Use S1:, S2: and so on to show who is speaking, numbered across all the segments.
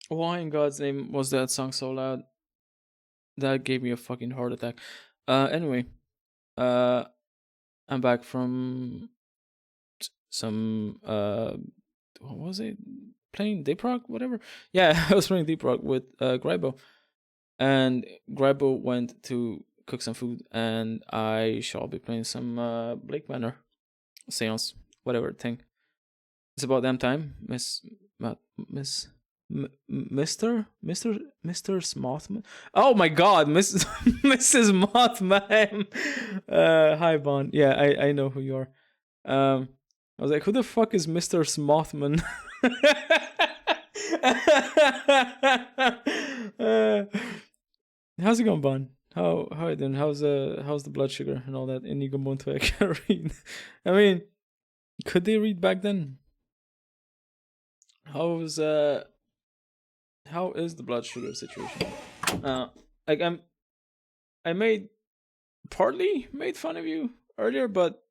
S1: Why in God's name was that song so loud? That gave me a fucking heart attack. Anyway, uh, I'm back from some what was it? Playing Deep Rock, whatever. Yeah, I was playing Deep Rock with Grybo, and Grybo went to cook some food, and I shall be playing some Blake Manor Séance, whatever thing. It's about damn time, Miss. Mr. Smothman. Oh my God, Miss Mrs. Mothman. Hi Bond. Yeah, I know who you are. I was like, who the fuck is Mr. Smothman? uh, how's it going, Bond? How you doing? How's the blood sugar and all that? Inigo Montoya I can't read. I mean, could they read back then? How's how is the blood sugar situation? Like I partly made fun of you earlier, but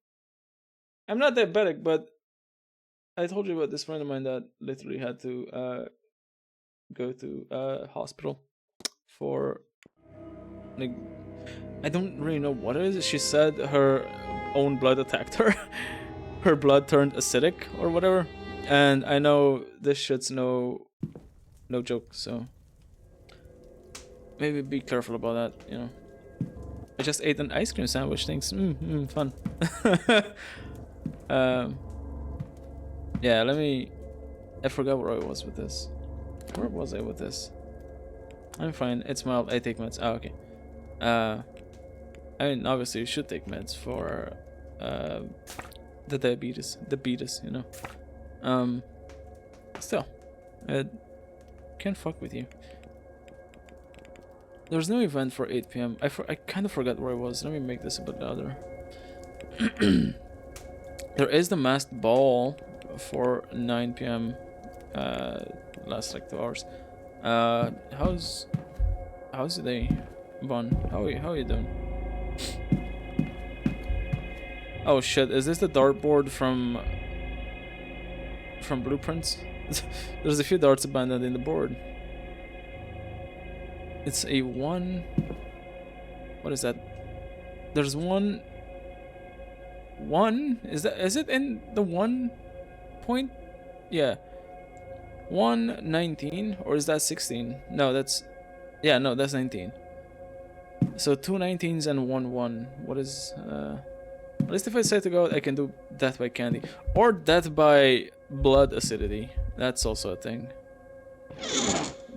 S1: I'm not diabetic. But I told you about this friend of mine that literally had to go to hospital for, like, I don't really know what it is. She said her own blood attacked her. Her blood turned acidic or whatever. And I know this shit's no joke, so maybe be careful about that, you know. I just ate an ice cream sandwich, thanks. Fun. um, yeah, I forgot where I was with this. Where was I with this? I'm fine, it's mild, I take meds. Oh, okay. I mean, obviously you should take meds for the diabetes, you know. Still, it can't fuck with you. There's no event for 8 p.m. I kind of forgot where I was. Let me make this a bit louder. There is the masked ball for 9 p.m. Last like 2 hours. How's the day, Bon? How are you doing? Oh shit! Is this the dartboard from Blueprints? There's a few darts abandoned in the board. It's a 1. What is that? There's one. Is it in the 1 point? Yeah. 119, or is that 16? No, that's, yeah, no, that's 19. So 2 19s and 1 1. What is at least if I say to go, I can do death by candy or death by blood acidity. That's also a thing.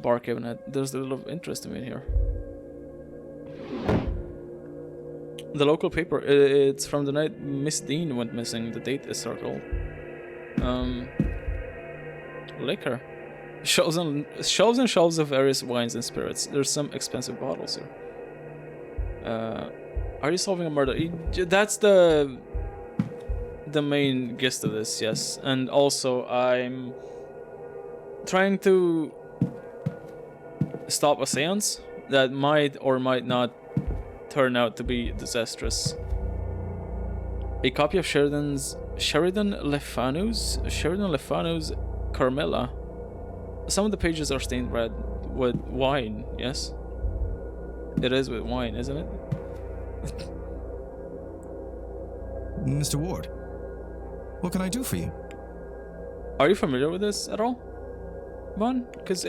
S1: Bar cabinet. There's a little interest in me here. The local paper. It's from the night Miss Dean went missing. The date is circled. Liquor. Shelves and shelves of various wines and spirits. There's some expensive bottles here. Are you solving a murder? That's the main gist of this, yes. And also, I'm trying to stop a seance that might or might not turn out to be disastrous. A copy of Sheridan Le Fanu's Carmilla. Some of the pages are stained red with wine, yes? It is with wine, isn't it?
S2: Mr. Ward, what can I do for you?
S1: Are you familiar with this at all, Vaughn? Because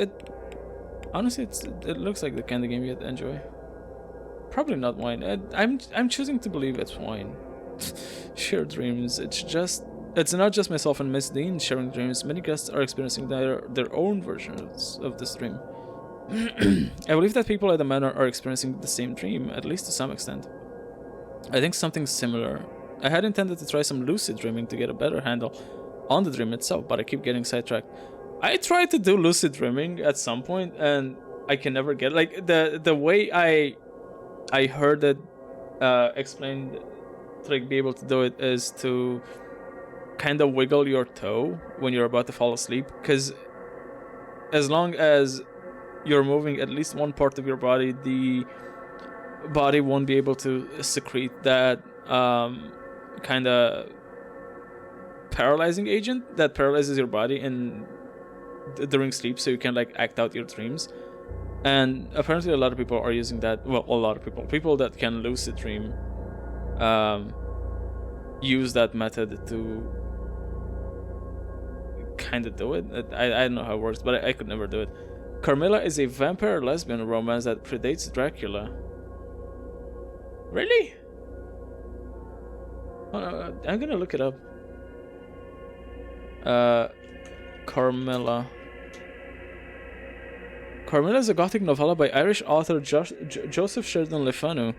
S1: honestly, it looks like the kind of game you'd enjoy. Probably not wine. I'm choosing to believe it's wine. Shared dreams. It's not just myself and Miss Dean sharing dreams. Many guests are experiencing their own versions of this dream. I believe that people at the manor are experiencing the same dream, at least to some extent. I think something similar. I had intended to try some lucid dreaming to get a better handle on the dream itself, but I keep getting sidetracked. I tried to do lucid dreaming at some point, and I can never get, like, the way I heard it explained to, like, be able to do it is to kind of wiggle your toe when you're about to fall asleep, because as long as you're moving at least one part of your body, the body won't be able to secrete that kind of paralyzing agent that paralyzes your body and during sleep, so you can like act out your dreams. And apparently a lot of people are using that. Well, a lot of people that can lucid dream use that method to kind of do it. I don't know how it works, but I could never do it. Carmilla is a vampire lesbian romance that predates Dracula. Really? Oh, I'm gonna look it up. Carmilla. Carmilla is a gothic novella by Irish author Joseph Sheridan Le Fanu,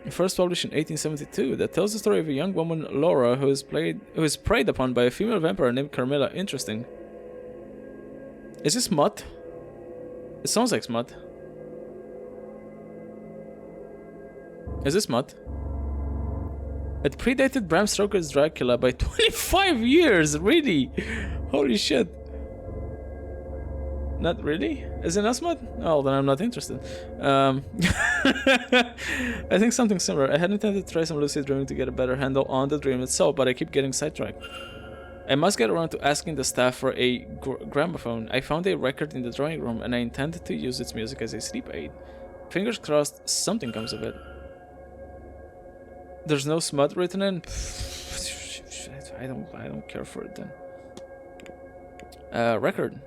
S1: first published in 1872, that tells the story of a young woman, Laura, who is preyed upon by a female vampire named Carmilla. Interesting. Is this smut? It sounds like smut. Is this smut? It predated Bram Stoker's Dracula by 25 years. Really? Holy shit. Not really? Is it not smut? Oh, then I'm not interested. I think something similar. I had intended to try some lucid dreaming to get a better handle on the dream itself, but I keep getting sidetracked. I must get around to asking the staff for a gramophone. I found a record in the drawing room, and I intended to use its music as a sleep aid. Fingers crossed something comes of it. There's no smut written in? I don't care for it then. Record.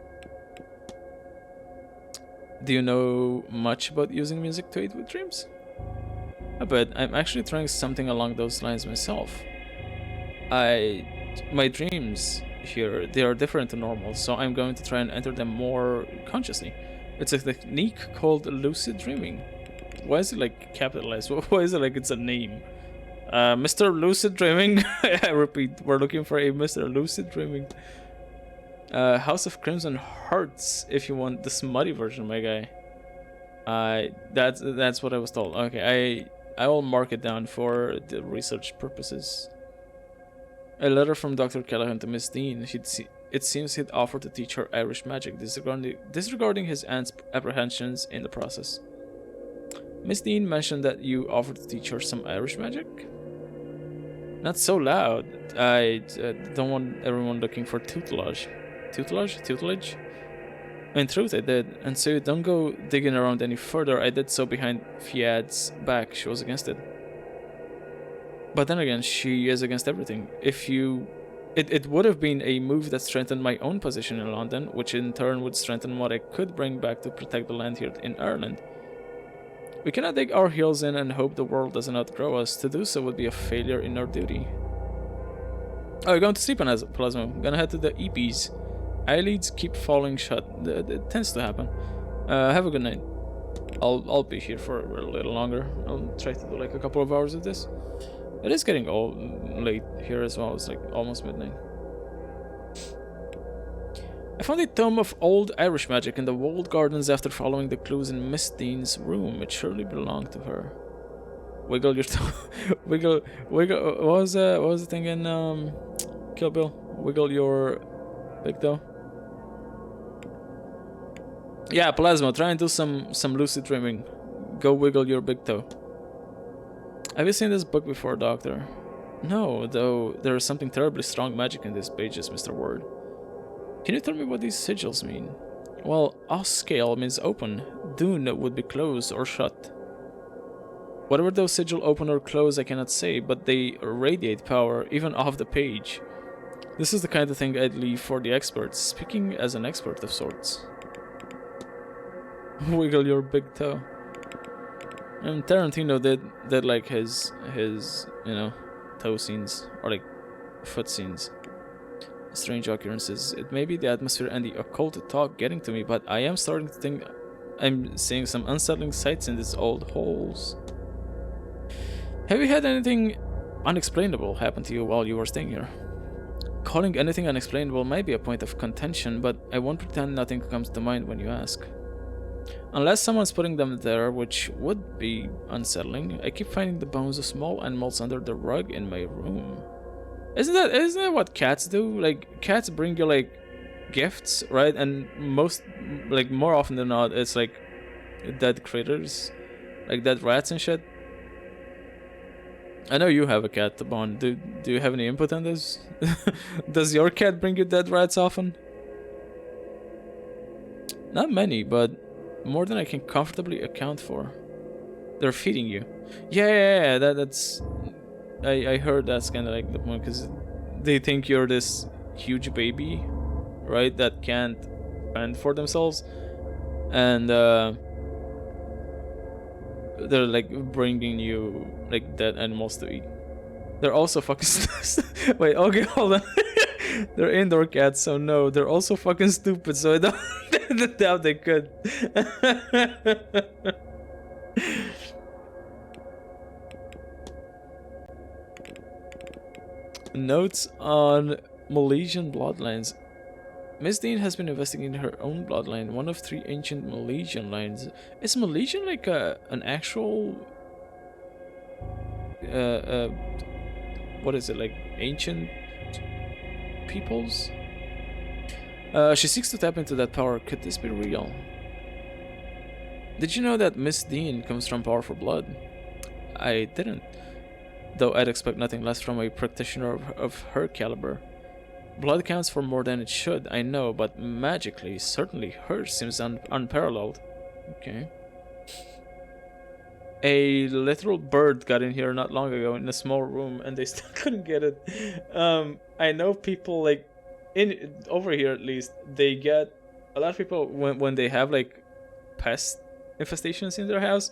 S1: Do you know much about using music to aid with dreams? I bet. I'm actually trying something along those lines myself. My dreams here, they are different to normal, so I'm going to try and enter them more consciously. It's a technique called lucid dreaming. Why is it like capitalized? Why is it like it's a name? Mr. Lucid Dreaming. I repeat, we're looking for a Mr. Lucid Dreaming. House of Crimson Hearts, if you want the smutty version, my guy. That's what I was told. Okay, I will mark it down for the research purposes. A letter from Dr. Callahan to Miss Dean. It seems he'd offered to teach her Irish magic, disregarding his aunt's apprehensions in the process. Miss Dean mentioned that you offered to teach her some Irish magic? Not so loud. I don't want everyone looking for tutelage. Tutelage? In truth, I did, and so you don't go digging around any further. I did so behind Fiad's back. She was against it. But then again, she is against everything. It would have been a move that strengthened my own position in London, which in turn would strengthen what I could bring back to protect the land here in Ireland. We cannot dig our heels in and hope the world doesn't outgrow us. To do so would be a failure in our duty. Oh, you're going to sleep on us, Plasma. I'm gonna head to the EPs. Eyelids keep falling shut. It tends to happen. Have a good night. I'll be here for a little longer. I'll try to do like a couple of hours of this. It is getting late here as well. It's like almost midnight. I found a tome of old Irish magic in the walled gardens after following the clues in Miss Dean's room. It surely belonged to her. Wiggle your toe. wiggle. What was the thing in Kill Bill? Wiggle your big toe. Yeah, Plasma. Try and do some lucid dreaming. Go wiggle your big toe. Have you seen this book before, Doctor? No, though there is something terribly strong magic in these pages, Mr. Ward. Can you tell me what these sigils mean? Well, Oscale means open. Dune would be closed or shut. Whatever those sigils open or close, I cannot say, but they radiate power, even off the page. This is the kind of thing I'd leave for the experts, speaking as an expert of sorts. Wiggle your big toe. And Tarantino did like his toe scenes, or like foot scenes. Strange occurrences. It may be the atmosphere and the occult talk getting to me, but I am starting to think I'm seeing some unsettling sights in these old holes. Have you had anything unexplainable happen to you while you were staying here? Calling anything unexplainable might be a point of contention, but I won't pretend nothing comes to mind when you ask. Unless someone's putting them there, which would be unsettling, I keep finding the bones of small animals under the rug in my room. Isn't that what cats do? Like, cats bring you like gifts, right? And more often than not, it's like dead critters, like dead rats and shit. I know you have a cat, Bond. Do you have any input on this? Does your cat bring you dead rats often? Not many, but more than I can comfortably account for. They're feeding you. Yeah, that's... I heard that's kind of like the point, because they think you're this huge baby, right, that can't fend for themselves, and they're like bringing you like dead animals to eat. They're also fucking wait, okay, hold on. They're indoor cats, so no, they're also fucking stupid, so I don't doubt they could. Notes on Malaysian bloodlines. Miss Dean has been investigating her own bloodline, one of 3 ancient Malaysian lines. Is Malaysian like an actual what is it, like ancient peoples? She seeks to tap into that power. Could this be real? Did you know that Miss Dean comes from powerful blood? I didn't, though I'd expect nothing less from a practitioner of her caliber. Blood counts for more than it should, I know, but magically, certainly hers seems unparalleled. Okay. A literal bird got in here not long ago in a small room, and they still couldn't get it. I know people like over here at least, they get a lot of people when they have like pest infestations in their house,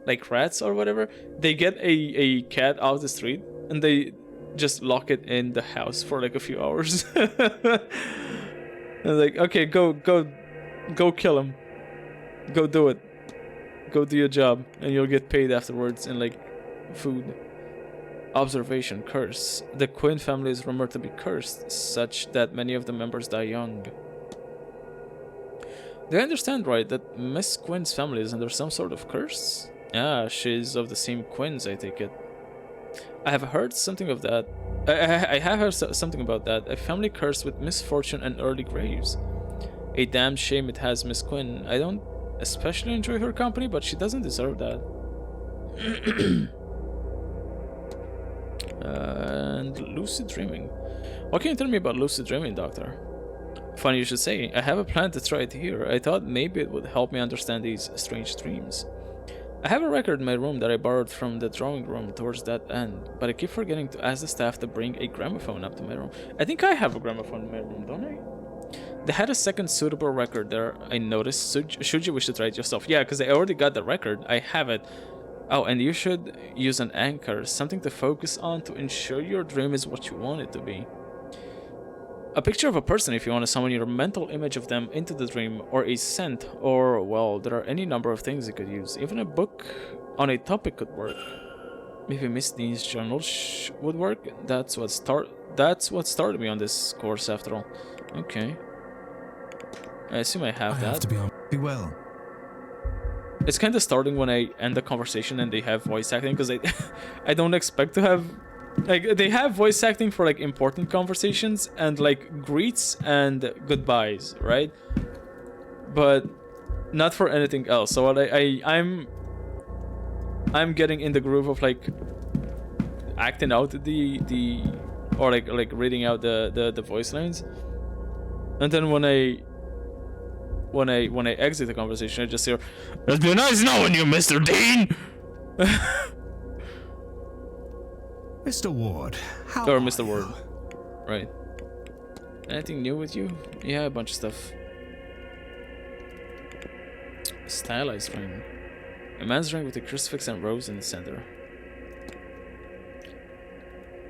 S1: like rats or whatever, they get a cat out the street and they just lock it in the house for like a few hours. And like, okay, go kill him, go do it, go do your job, and you'll get paid afterwards in like food. Observation: curse. The Quinn family is rumored to be cursed, such that many of the members die young. Do I understand right that Miss Quinn's family is under some sort of curse? Ah, she's of the same Quinns, I take it. I have heard something of that. I have heard something about that. A family cursed with misfortune and early graves. A damn shame it has Miss Quinn. I don't especially enjoy her company, but she doesn't deserve that. And lucid dreaming. What can you tell me about lucid dreaming, Doctor? Funny you should say. I have a plan to try it here. I thought maybe it would help me understand these strange dreams. I have a record in my room that I borrowed from the drawing room towards that end, but I keep forgetting to ask the staff to bring a gramophone up to my room. I think I have a gramophone in my room, don't I? They had a second suitable record there, I noticed. Should you wish to try it yourself? Yeah, because I already got the record. I have it. Oh, and you should use an anchor, something to focus on to ensure your dream is what you want it to be. A picture of a person if you want to summon your mental image of them into the dream, or a scent, or, well, there are any number of things you could use. Even a book on a topic could work. Maybe Miss Dean's journal would work? That's what started me on this course after all. Okay. I assume I have that.
S2: Have to be well.
S1: It's kind of starting when I end the conversation and they have voice acting, because I don't expect to have, like, they have voice acting for like important conversations and like greets and goodbyes, right? But not for anything else. So what I'm getting in the groove of like acting out the or like reading out the voice lines, and then when I exit the conversation, I just hear, "It's been nice knowing you, Mr. Dean."
S2: Mr. Ward, how
S1: or
S2: are
S1: Mr.
S2: you?
S1: Ward, right? Anything new with you? Yeah, a bunch of stuff. Stylized ring. A man's ring with a crucifix and rose in the center.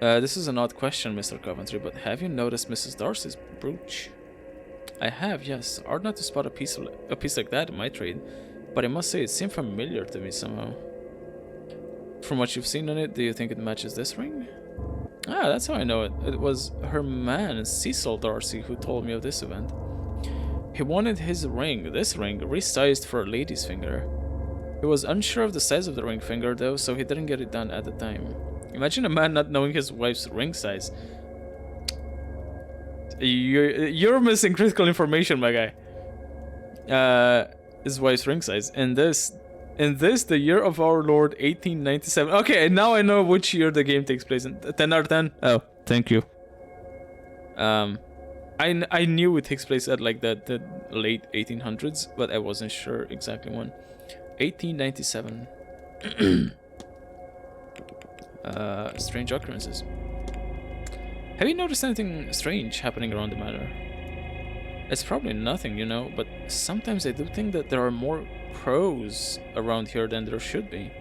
S1: This is an odd question, Mr. Coventry, but have you noticed Mrs. Darcy's brooch? I have, yes. Hard not to spot a piece like that in my trade, but I must say it seemed familiar to me somehow. From what you've seen on it, do you think it matches this ring? Ah, that's how I know it. It was her man, Cecil Darcy, who told me of this event. He wanted his ring, this ring, resized for a lady's finger. He was unsure of the size of the ring finger, though, so he didn't get it done at the time. Imagine a man not knowing his wife's ring size. You're missing critical information, my guy. His wife's ring size. In this, the year of our Lord, 1897. Okay, now I know which year the game takes place in. 10 out of 10. Oh, thank you. I knew it takes place at like the late 1800s, but I wasn't sure exactly when. 1897. Strange occurrences. Have you noticed anything strange happening around the manor? It's probably nothing, you know, but sometimes I do think that there are more crows around here than there should be.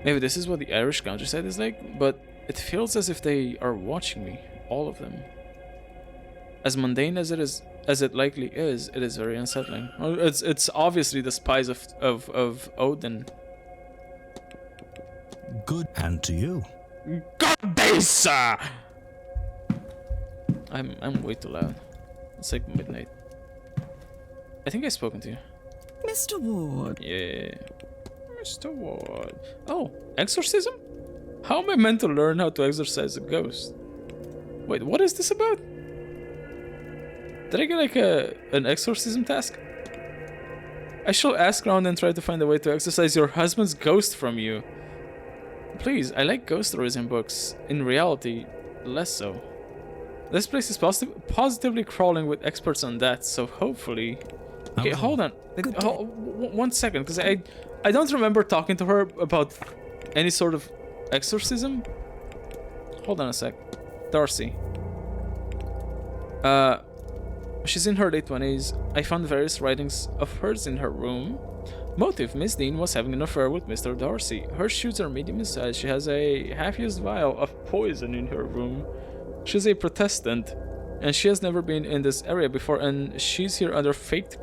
S1: Maybe this is what the Irish countryside is like, but it feels as if they are watching me, all of them. As mundane as it likely is, it is very unsettling. Well, it's obviously the spies of Odin.
S2: Good, and to you.
S1: God days, sir! I'm way too loud. It's like midnight. I think I've spoken to you.
S3: Mr. Ward.
S1: Yeah. Mr. Ward. Oh, exorcism? How am I meant to learn how to exorcise a ghost? Wait, what is this about? Did I get like an exorcism task? I shall ask around and try to find a way to exorcise your husband's ghost from you. Please, I like ghost stories in books. In reality, less so. This place is positively crawling with experts on that, so hopefully... Okay, hold on. One second, because I don't remember talking to her about any sort of exorcism. Hold on a sec. Darcy. She's in her late 20s. I found various writings of hers in her room. Motive: Miss Dean was having an affair with Mr. Darcy. Her shoes are medium in size. She has a half-used vial of poison in her room. She's a Protestant, and she has never been in this area before, and she's here under faked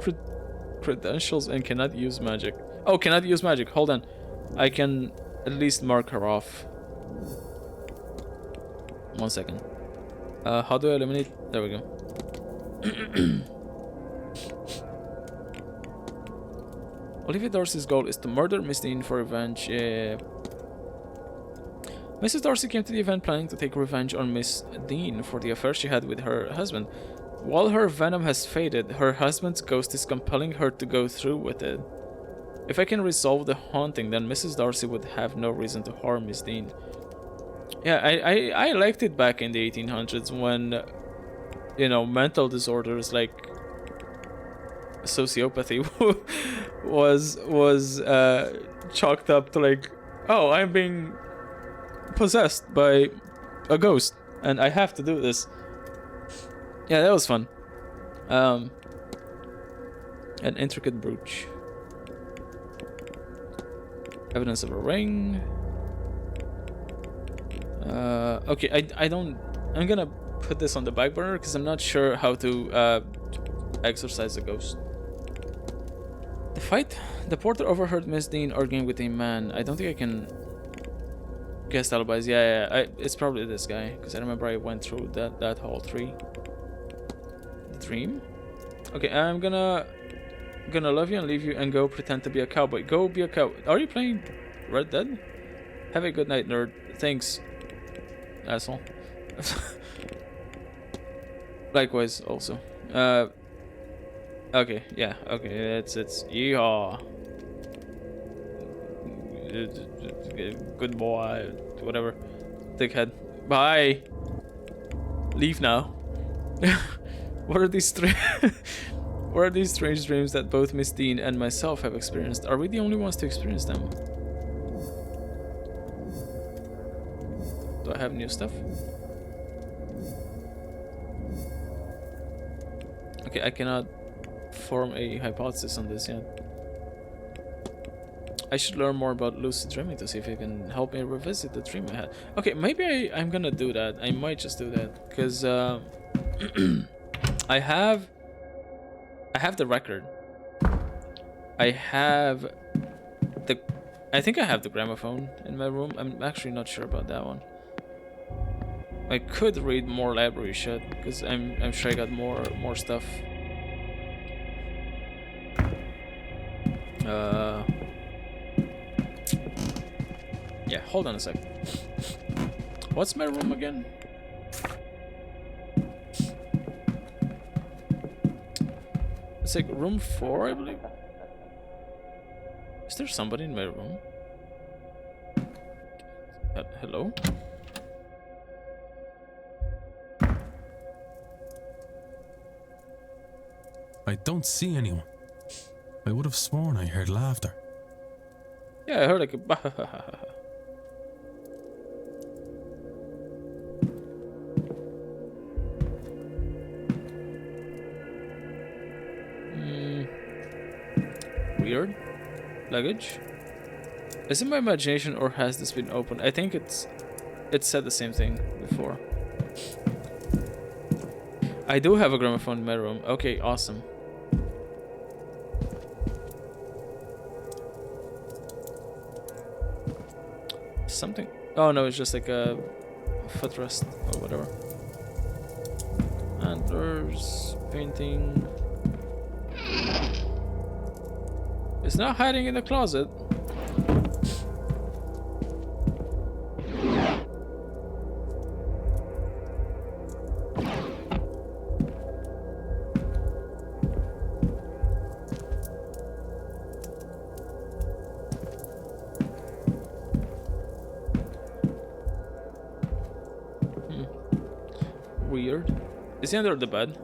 S1: credentials and cannot use magic. Oh, cannot use magic. Hold on. I can at least mark her off. 1 second. How do I eliminate? There we go. Olivia Darcy's goal is to murder Miss Dean for revenge. Mrs. Darcy came to the event planning to take revenge on Miss Dean for the affair she had with her husband. While her venom has faded, her husband's ghost is compelling her to go through with it. If I can resolve the haunting, then Mrs. Darcy would have no reason to harm Miss Dean. Yeah, I liked it back in the 1800s when, you know, mental disorders like sociopathy was chalked up to like, oh, I'm being possessed by a ghost and I have to do this. Yeah, that was fun. An intricate brooch. Evidence of a ring. Okay, I'm gonna put this on the back burner because I'm not sure how to exorcise a ghost. The fight. The porter overheard Miss Dean arguing with a man. I don't think I can guess alibis. Yeah, it's probably this guy because I remember I went through that hall 3. The dream. Okay, I'm gonna love you and leave you and go pretend to be a cowboy. Go be a cow. Are you playing Red Dead? Have a good night, nerd. Thanks, asshole. Likewise, also. Okay, yeah, okay, it's yeehaw. Good boy, whatever. Dickhead. Bye. Leave now. What are these What are these strange dreams that both Miss Dean and myself have experienced? Are we the only ones to experience them? Do I have new stuff? Okay, I cannot form a hypothesis on this yet. I should learn more about lucid dreaming to see if it can help me revisit the dream I had. Okay, maybe I'm gonna do that. I might just do that because I have the record. I think I have the gramophone in my room. I'm actually not sure about that one. I could read more library shit because I'm sure I got more stuff. Yeah, hold on a sec. What's my room again? It's like room 4, I believe. Is there somebody in my room? Hello?
S4: I don't see anyone. I would have sworn I heard laughter.
S1: Yeah, I heard like a Weird. Luggage. Is it my imagination or has this been opened? I think it said the same thing before. I do have a gramophone in my room. Okay, awesome. Something. Oh no, it's just like a footrest or whatever. Antlers, painting. It's not hiding in the closet. Weird. Is he under the bed?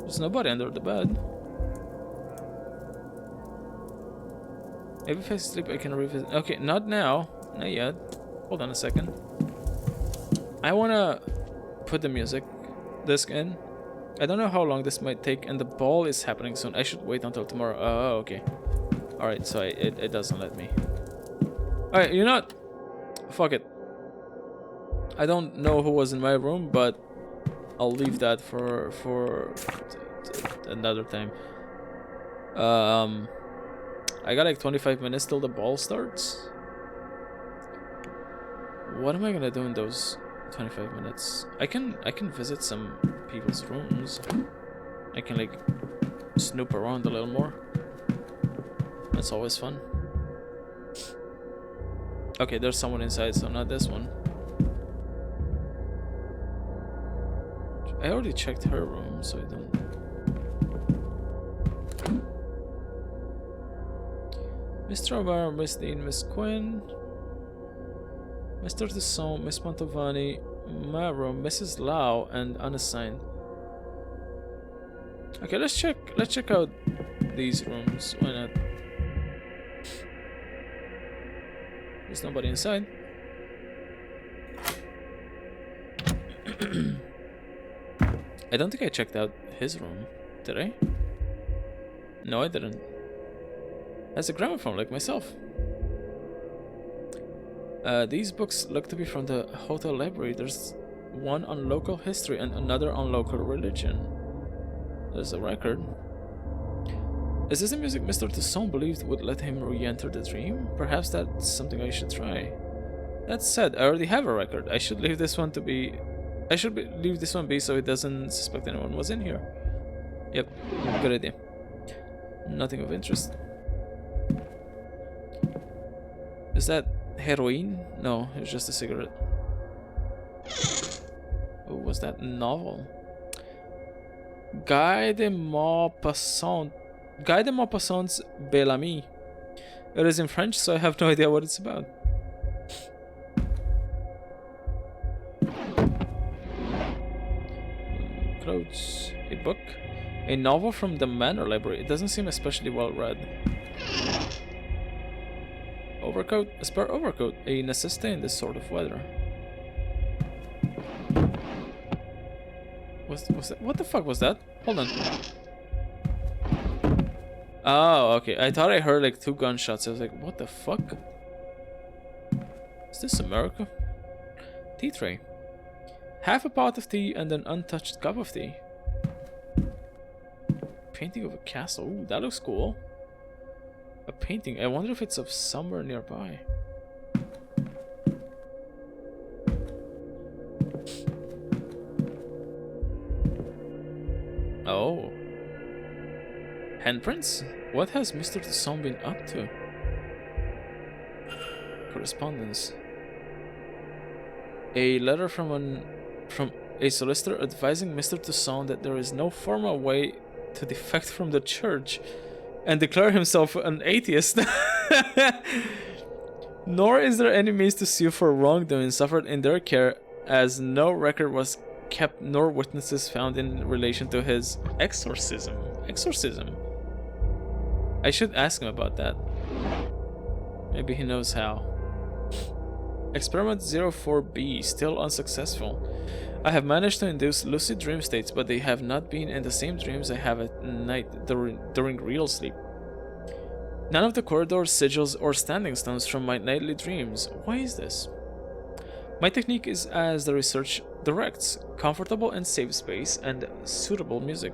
S1: There's nobody under the bed. Maybe if I sleep I can revisit. Okay, not now. Not yet. Hold on a second. I wanna put the music disc in. I don't know how long this might take, and the ball is happening soon. I should wait until tomorrow. Oh, okay. Alright, so it doesn't let me. Alright, you know what? Fuck it. I don't know who was in my room, but I'll leave that for another time. I got like 25 minutes till the ball starts. What am I gonna do in those 25 minutes? I can visit some people's rooms. I can like snoop around a little more. That's always fun. Okay, there's someone inside, so not this one. I already checked her room, so I don't. Mr. O'Mara, Miss Dean, Miss Quinn, Mr. Tisson, Miss Mantovani, my room, Mrs. Lau, and unassigned. Okay, let's check out these rooms. Why not? There's nobody inside. I don't think I checked out his room. Did I? No, I didn't. Has a gramophone like myself. These books look to be from the hotel library. There's one on local history and another on local religion. There's a record. Is this the music Mr. Tisson believed would let him re-enter the dream? Perhaps that's something I should try. That said, I already have a record. I should leave this one be so it doesn't suspect anyone was in here. Yep, good idea. Nothing of interest. Is that heroin? No, it's just a cigarette. Oh, was that novel? Guy de Maupassant's Bel Ami. It is in French, so I have no idea what it's about. Clothes. A book. A novel from the Manor library. It doesn't seem especially well read. Overcoat. A spare overcoat. A necessity in this sort of weather. Was that? What the fuck was that? Hold on. Oh, okay. I thought I heard like 2 gunshots. I was like, what the fuck? Is this America? Tea tray. Half a pot of tea and an untouched cup of tea. Painting of a castle. Ooh, that looks cool. A painting. I wonder if it's of somewhere nearby. Oh. Handprints? What has Mr. Tisson been up to? Correspondence. A letter from a solicitor advising Mr. Tisson that there is no formal way to defect from the church and declare himself an atheist. Nor is there any means to sue for wrongdoing suffered in their care, as no record was kept nor witnesses found in relation to his exorcism. Exorcism? I should ask him about that. Maybe he knows how. Experiment 04B, still unsuccessful. I have managed to induce lucid dream states, but they have not been in the same dreams I have at night during real sleep. None of the corridors, sigils, or standing stones from my nightly dreams. Why is this? My technique is as the research directs, comfortable and safe space and suitable music.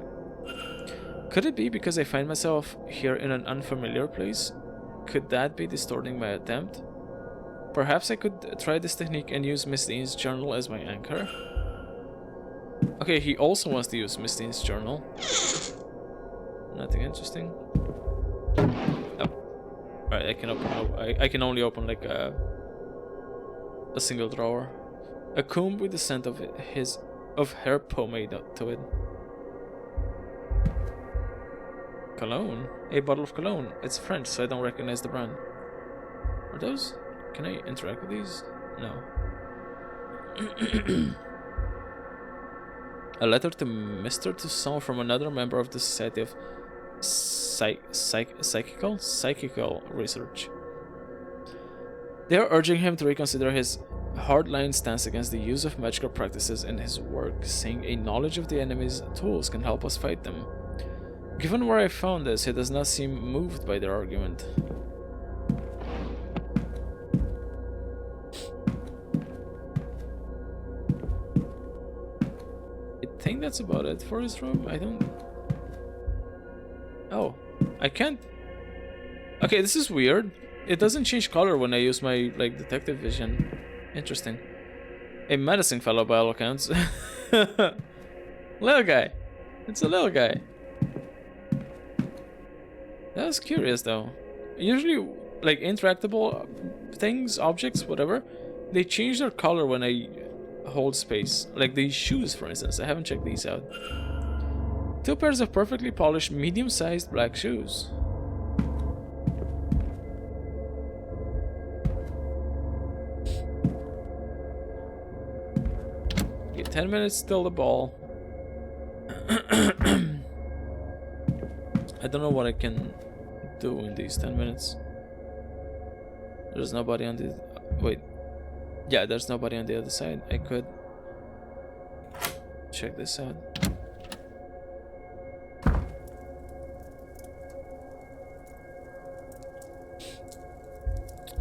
S1: Could it be because I find myself here in an unfamiliar place? Could that be distorting my attempt? Perhaps I could try this technique and use Miss Dean's journal as my anchor. Okay, he also wants to use Miss Dean's journal. Nothing interesting. Oh. Alright, I can open. I can only open like a single drawer. A comb with the scent of hair pomade to it. Cologne? A bottle of cologne. It's French, so I don't recognize the brand. Are those? Can I interact with these? No. A letter to Mr. Toussaint from another member of the Society of Psychical Research. They are urging him to reconsider his hardline stance against the use of magical practices in his work, saying a knowledge of the enemy's tools can help us fight them. Given where I found this, he does not seem moved by their argument. I think that's about it for his room. I don't... Oh, I can't... Okay, this is weird. It doesn't change color when I use my, like, detective vision. Interesting. A menacing fellow by all accounts. Little guy. It's a little guy. That was curious, though. Usually, like, interactable things, objects, whatever, they change their color when I hold space. Like these shoes, for instance. I haven't checked these out. 2 pairs of perfectly polished, medium-sized black shoes. Okay, 10 minutes till the ball. I don't know what I can do in these 10 minutes. There's nobody on the... Wait. Yeah, there's nobody on the other side. I could check this out.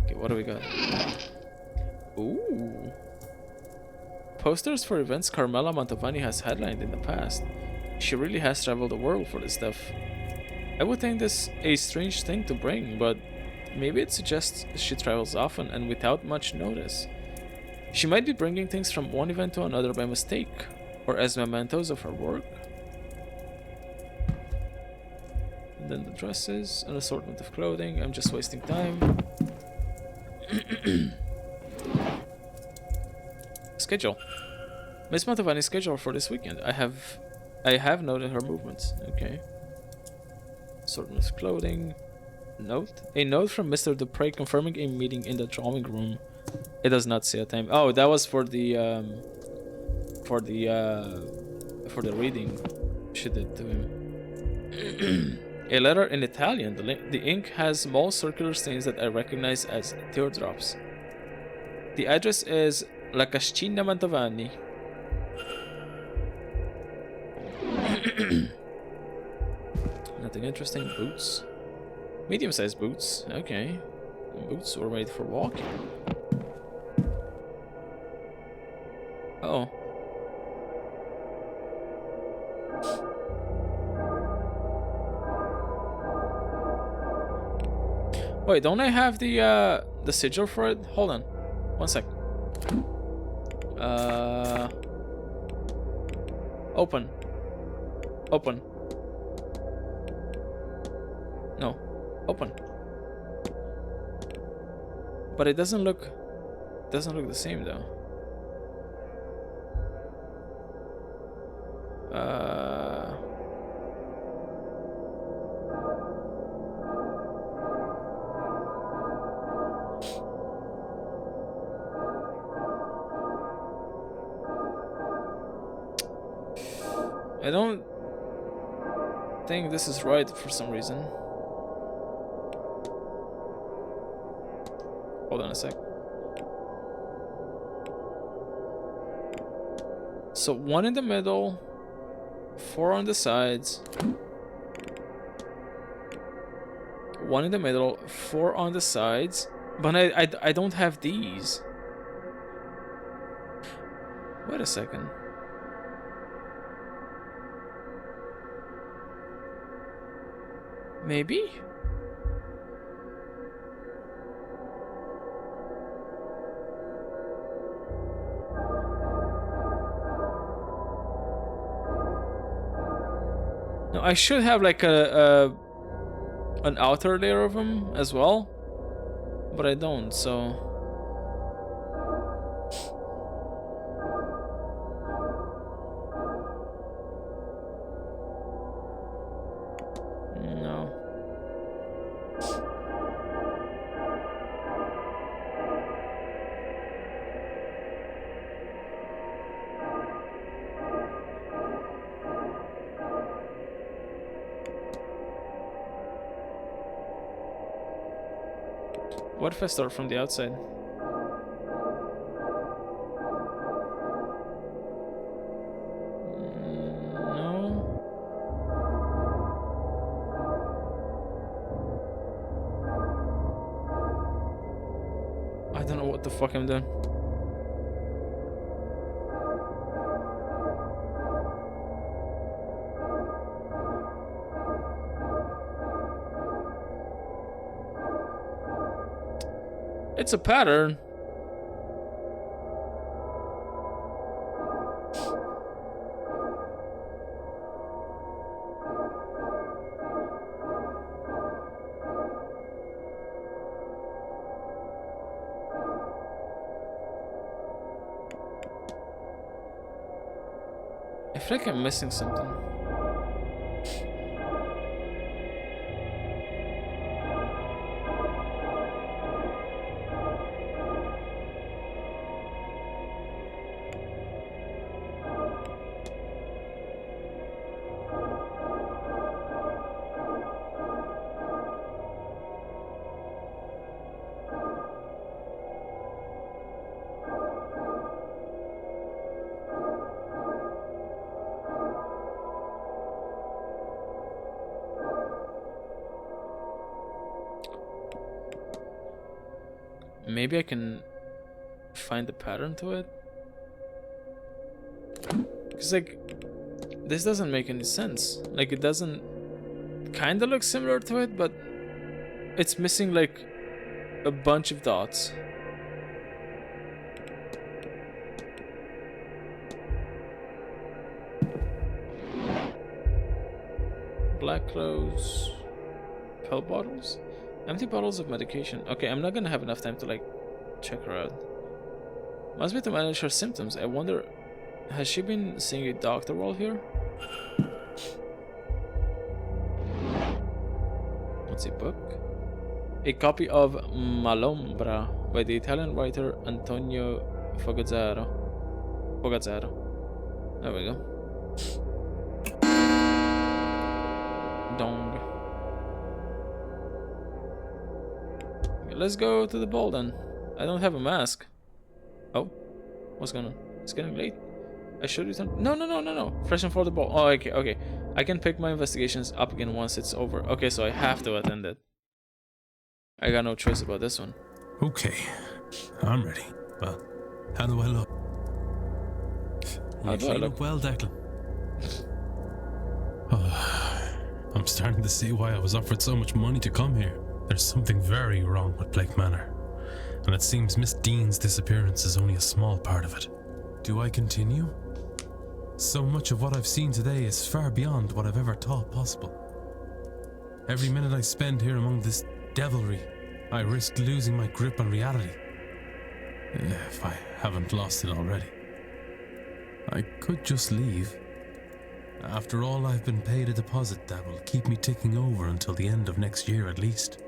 S1: Okay, what do we got? Ooh. Posters for events Carmela Mantovani has headlined in the past. She really has traveled the world for this stuff. I would think this a strange thing to bring, but maybe it suggests she travels often and without much notice. She might be bringing things from one event to another by mistake, or as mementos of her work. And then the dresses, an assortment of clothing. I'm just wasting time. Schedule. Miss Mantovani's schedule for this weekend. I have noted her movements. Okay. Assortment of clothing. Note. A note from Mr. Dupre confirming a meeting in the drawing room. It does not say a time. Oh, that was for the reading she did to him. A letter in Italian. The ink has small circular stains that I recognize as teardrops. The address is La Cascina Mantovani. Nothing interesting. Boots. Medium-sized boots. Okay. Boots were made for walking. Oh. Wait, don't I have the sigil for it? Hold on. 1 sec. Open. Open. No. Open. But it doesn't look the same though. I don't think this is right for some reason. Hold on a sec. So 1 in the middle, 4 on the sides. 1 in the middle, 4 on the sides. But I don't have these. Wait a second. Maybe? No, I should have like an outer layer of them as well, but I don't, so no. What if I start from the outside? No. I don't know what the fuck I'm doing. It's a pattern. I feel like I'm missing something. Maybe I can find the pattern to it. Because like this doesn't make any sense. Like it doesn't kind of look similar to it, but it's missing like a bunch of dots. Black clothes, pill bottles, empty bottles of medication. Okay, I'm not gonna have enough time to like check her out. Must be to manage her symptoms. I wonder, has she been seeing a doctor while here? What's a book? A copy of Malombra by the Italian writer Antonio Fogazzaro. There we go. Dong. Okay, let's go to the ball then. I don't have a mask. Oh, what's going on? It's getting late. I should return. No. Freshen for the ball. Oh, okay. I can pick my investigations up again once it's over. Okay, so I have to attend it. I got no choice about this one.
S4: Okay, I'm ready. Well, how do I look?
S1: How do I look?
S4: Well, Declan. I'm starting to see why I was offered so much money to come here. There's something very wrong with Blake Manor, and it seems Miss Dean's disappearance is only a small part of it. Do I continue? So much of what I've seen today is far beyond what I've ever thought possible. Every minute I spend here among this devilry, I risk losing my grip on reality. If I haven't lost it already. I could just leave. After all, I've been paid a deposit that will keep me ticking over until the end of next year at least.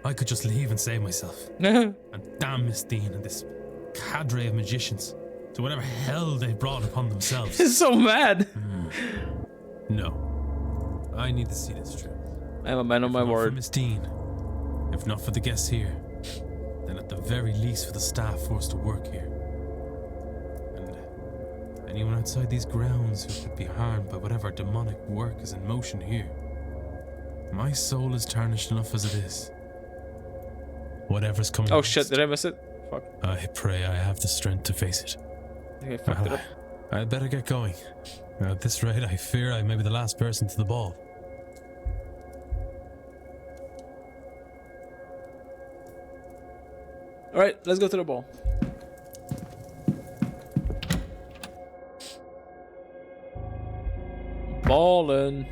S4: I could just leave and save myself. And damn Miss Dean and this cadre of magicians to whatever hell they brought upon themselves.
S1: He's so mad.
S4: No. I need to see this trip.
S1: I'm a man of my
S4: If not for
S1: word.
S4: Miss Dean, if not for the guests here, then at the very least for the staff forced to work here. And anyone outside these grounds who could be harmed by whatever demonic work is in motion here. My soul is tarnished enough as it is. Whatever's coming
S1: Oh
S4: next,
S1: shit, did I miss it? Fuck.
S4: I pray I have the strength to face it.
S1: I think I fucked it up.
S4: I'd better get going. At this rate, I fear I may be the last person to the ball.
S1: Alright, let's go to the ball. Ballin'.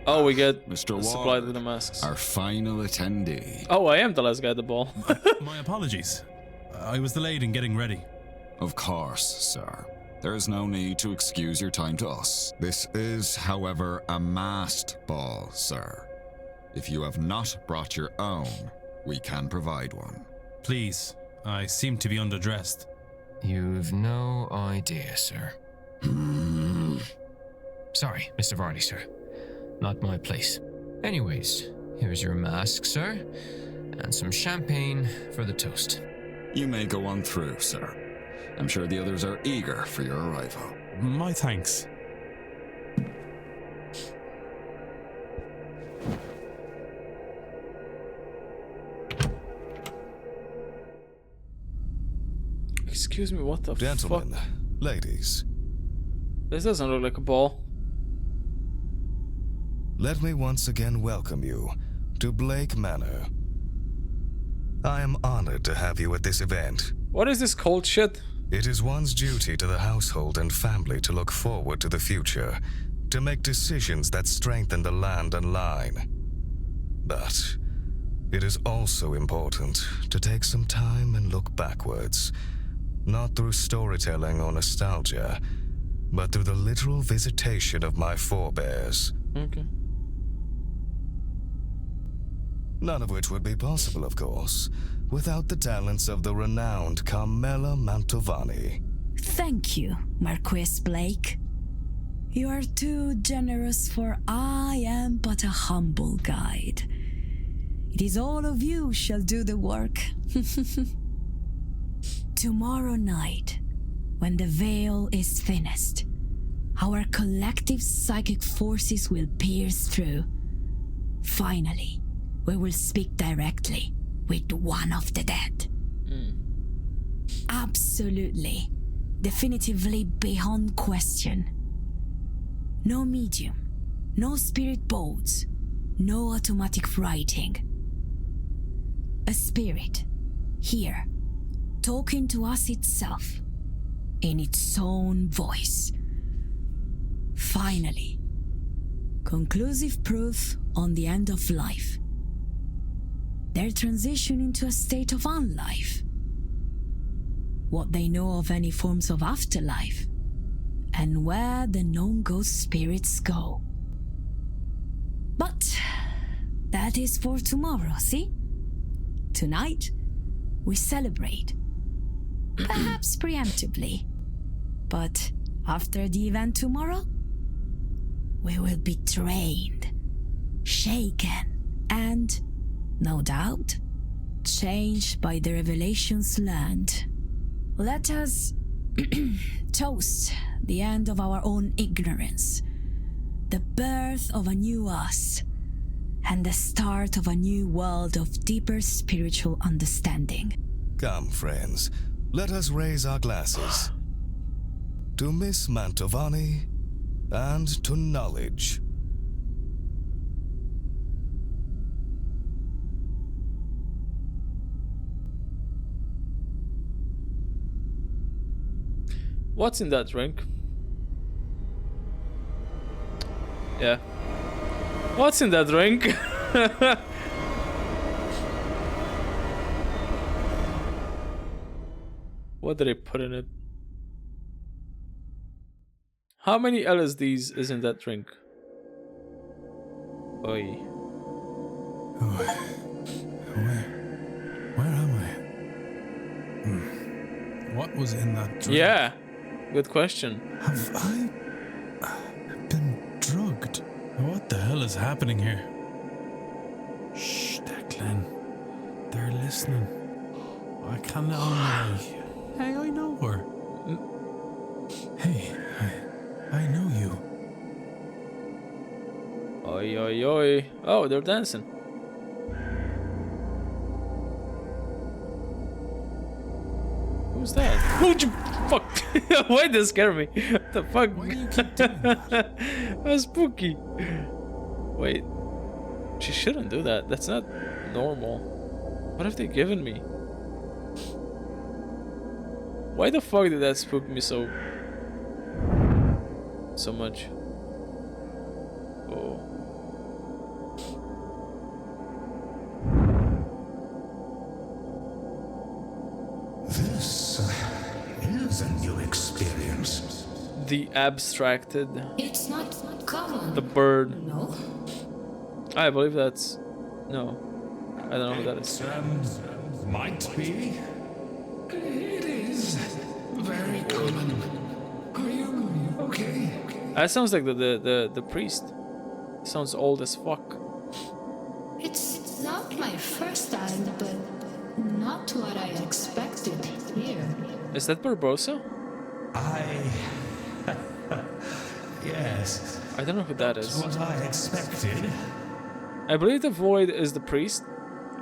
S1: Oh, we get
S5: Mr.
S1: supplied
S5: Ward,
S1: with the masks.
S5: our final attendee.
S1: Oh, I am the last guy at the ball.
S4: My apologies. I was delayed in getting ready.
S5: Of course, sir. There is no need to excuse your time to us. This is, however, a masked ball, sir. If you have not brought your own, we can provide one.
S4: Please, I seem to be underdressed.
S6: You've no idea, sir. Sorry, Mr. Varley, sir. Not my place. Anyways, here's your mask, sir. And some champagne for the toast.
S5: You may go on through, sir. I'm sure the others are eager for your arrival.
S4: My thanks.
S1: Excuse me, what the
S2: Gentlemen,
S1: fuck?
S2: ladies,
S1: This doesn't look like a ball.
S2: let me once again welcome you to Blake Manor. I am honored to have you at this event.
S1: What is this cold shit?
S2: It is one's duty to the household and family to look forward to the future, to make decisions that strengthen the land and line. But it is also important to take some time and look backwards, not through storytelling or nostalgia, but through the literal visitation of my forebears.
S1: Okay.
S2: None of which would be possible, of course, without the talents of the renowned Carmela Mantovani.
S3: Thank you, Marquis Blake. You are too generous, for I am but a humble guide. It is all of you shall do the work. Tomorrow night, when the veil is thinnest, our collective psychic forces will pierce through. Finally, we will speak directly with one of the dead. Absolutely, definitively beyond question. No medium, no spirit boards, no automatic writing. A spirit, here, talking to us itself, in its own voice. Finally, conclusive proof on the end of life. Their transition into a state of unlife. What they know of any forms of afterlife, and where the known ghost spirits go. But that is for tomorrow, see? Tonight, we celebrate. Perhaps preemptively. But after the event tomorrow, we will be trained, shaken, and, no doubt, changed by the revelations learned. Let us toast the end of our own ignorance, the birth of a new us, and the start of a new world of deeper spiritual understanding.
S2: Come, friends, let us raise our glasses. To Miss Mantovani and to knowledge.
S1: What's in that drink? Yeah. What's in that drink? What did they put in it? How many LSDs is in that drink? Oi.
S4: Where am I? What was in that drink?
S1: Yeah, good question.
S4: Have I been drugged? What the hell is happening here? Shh, Declan. They're listening. I can't only. Hey, I know her. Hey, I know you.
S1: Oi, oi, oi. Oh, they're dancing. Who's that? Who'd you fuck? Why did this scare me? What the fuck?
S4: Why do you keep doing that?
S1: That was spooky. Wait. She shouldn't do that. That's not normal. What have they given me? Why the fuck did that spook me so much? Oh.
S7: This is a new experience.
S1: The abstracted.
S3: It's not common.
S1: The bird.
S3: No?
S1: I believe that's... No. I don't know who that is.
S7: Might be. It is very common. Are you okay?
S1: That sounds like the priest. Sounds old as fuck.
S3: It's not my first time, but not what I expected here.
S1: Is that Barbosa?
S7: Yes.
S1: I don't know who that is.
S7: What I expected.
S1: I believe the void is the priest,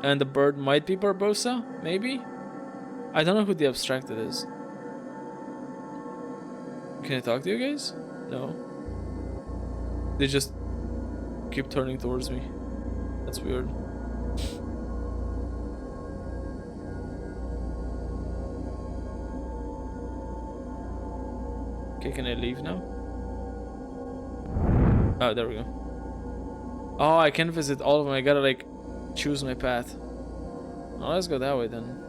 S1: and the bird might be Barbosa, maybe? I don't know who the abstracted is. Can I talk to you guys? No. They just keep turning towards me. That's weird. Okay, can I leave now? Oh, there we go. Oh, I can visit all of them. I gotta like choose my path. Oh, let's go that way then.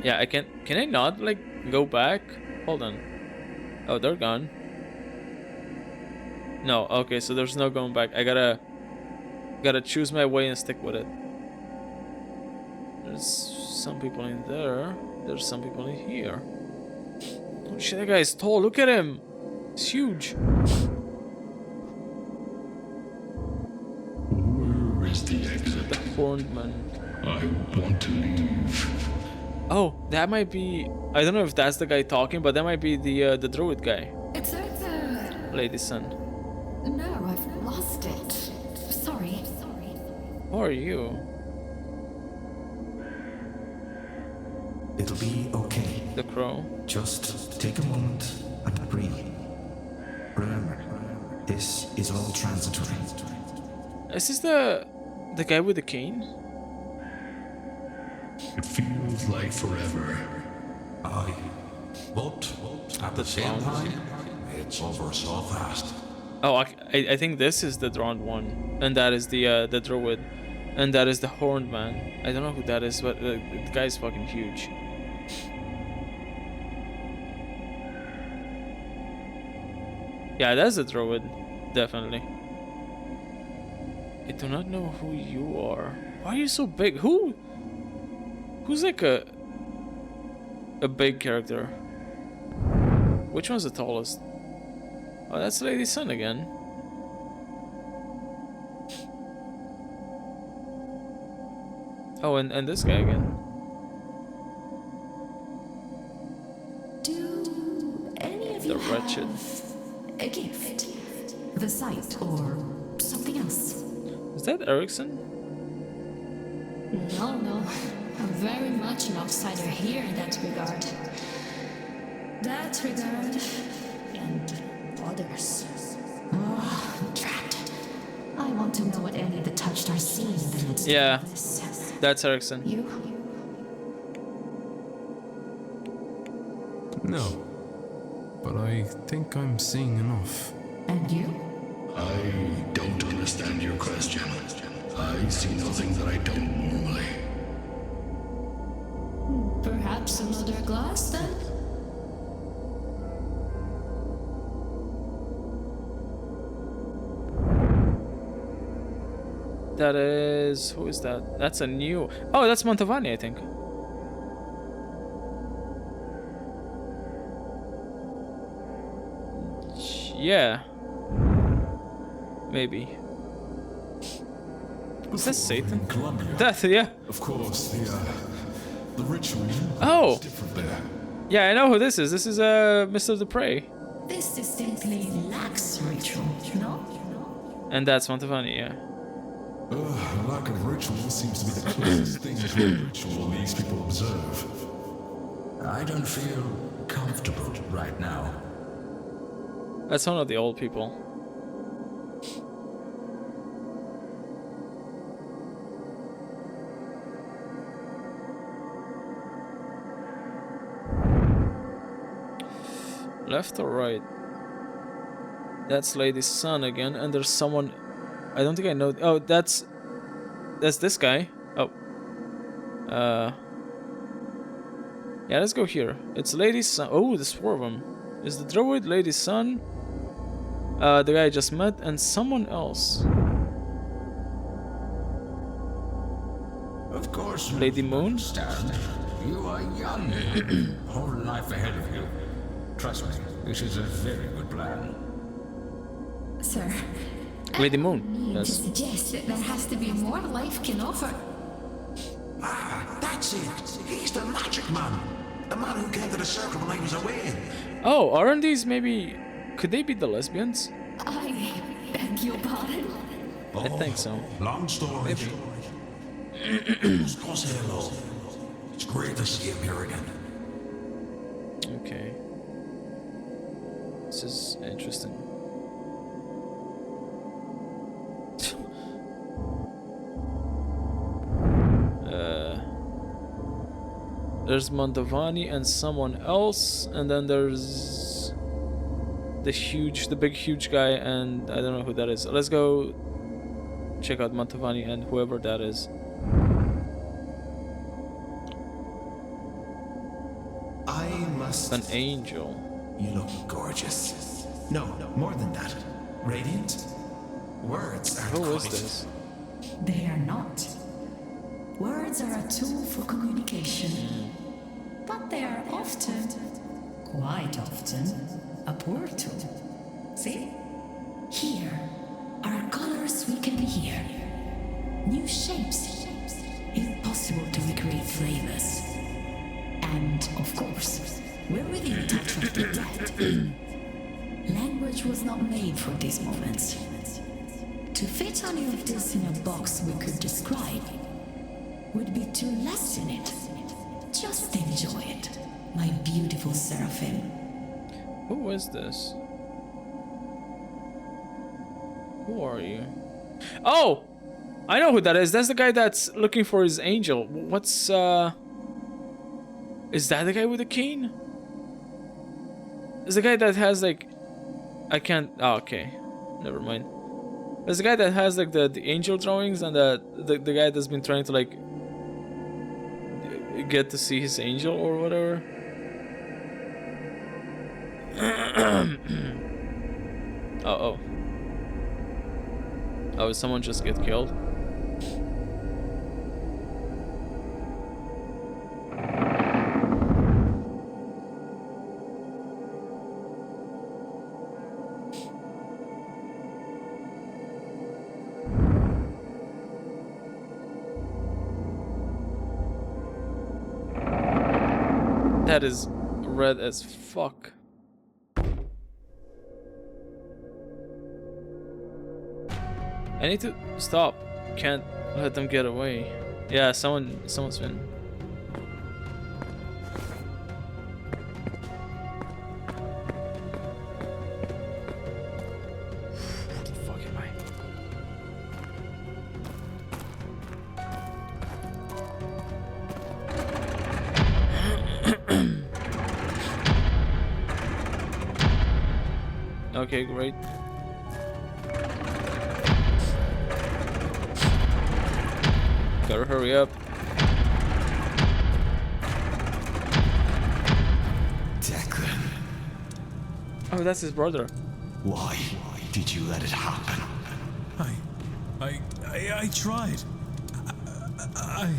S1: Yeah, I can. Can I not like go back? Hold on. Oh, they're gone. No. Okay, so there's no going back. I gotta choose my way and stick with it. There's some people in there. There's some people in here. Oh shit, that guy is tall. Look at him. It's huge.
S7: Where is the exit?
S1: The horned man.
S7: I want to leave.
S1: Oh, that might be. I don't know if that's the guy talking, but that might be the druid guy.
S3: It's over.
S1: Lady's son.
S3: No, I've lost it. Sorry.
S1: Who are you?
S7: It'll be okay.
S1: The crow.
S7: Just take a moment and breathe. Remember, this is all transitory.
S1: Is this the guy with the cane?
S7: It feels like forever. But at the same time, it's over so fast.
S1: Oh, I think this is the drowned one, and that is the druid, and that is the horned man. I don't know who that is, but the guy's fucking huge. Yeah, that's the druid, definitely. I do not know who you are. Why are you so big? Who's like a big character? Which one's the tallest? Oh, that's Lady's son again. Oh, and this guy again.
S3: Do any of
S1: The
S3: you
S1: wretched.
S3: have a gift? The sight or something else?
S1: Is that Erickson?
S3: No. I'm very much an outsider here in that regard. And others. Oh, drat. I want to know what any of the touched are seeing in its
S1: Yeah.
S3: this.
S1: That's Erickson.
S3: You?
S4: No. But I think I'm seeing enough.
S3: And you?
S7: I don't understand your question. I see nothing that I don't normally.
S3: Perhaps another glass then?
S1: That is... Who is that? That's a new... Oh, that's Mantovani, I think. Yeah. Maybe. Is that Satan? That, yeah.
S8: Of course, the ritual.
S1: Oh!
S8: is different there.
S1: Yeah, I know who this is. This is Mr. Dupre.
S3: This distinctly lacks ritual, no?
S1: And that's Mantovani, yeah.
S8: Lack of ritual seems to be the closest thing to a ritual these people observe.
S7: I don't feel comfortable right now.
S1: That's one of the old people. Left or right? That's Lady's son again, and there's someone... I don't think I know... Oh, that's this guy. Oh. Yeah, let's go here. It's Lady's son. Oh, there's 4 of them. Is the droid Lady's son? The guy I just met, and someone else.
S7: Of course,
S1: Lady Moon?
S7: understand. You are young. Whole life ahead of you. Trust me, this is a very good plan.
S3: Sir,
S1: Lady Moon.
S3: to
S1: Yes.
S3: suggest that there has to be more life can offer.
S9: Ah, that's it. He's the magic man. The man who came to the circle when I was away.
S1: Oh, aren't these maybe... Could they be the lesbians?
S3: I beg your pardon.
S1: I think so.
S9: Long story. Let's go say hello. It's great to see him here again.
S1: Okay. This is interesting. There's Mantovani and someone else, and then there's the big huge guy, and I don't know who that is. Let's go check out Mantovani and whoever that is.
S7: I must.
S1: An angel.
S7: You look gorgeous. No, more than that. Radiant? Words aren't
S1: Who is
S7: quite-
S1: this?
S3: They are not. Words are a tool for communication. But they are often, quite often, a poor tool. See? Here are colors we can hear. New shapes. Impossible to recreate flavors. And, of course, we're within touch of the dead. Language was not made for these moments. To fit any of this in a box we could describe would be to lessen it. Just enjoy it, my beautiful seraphim.
S1: Who is this? Who are you? Oh! I know who that is. That's the guy that's looking for his angel. What's, Is that the guy with the cane? Is the guy that has, like... I can't... Oh, okay. Never mind. There's the guy that has, like, the angel drawings, and the guy that's been trying to, like... get to see his angel or whatever. Oh, did someone just get killed? That is red as fuck. I need to stop. Can't let them get away. Yeah, someone's been. What the fuck am I? Okay, great. Gotta hurry up.
S7: Declan,
S1: Oh, that's his brother.
S7: why did you let it happen?
S4: I I tried. I...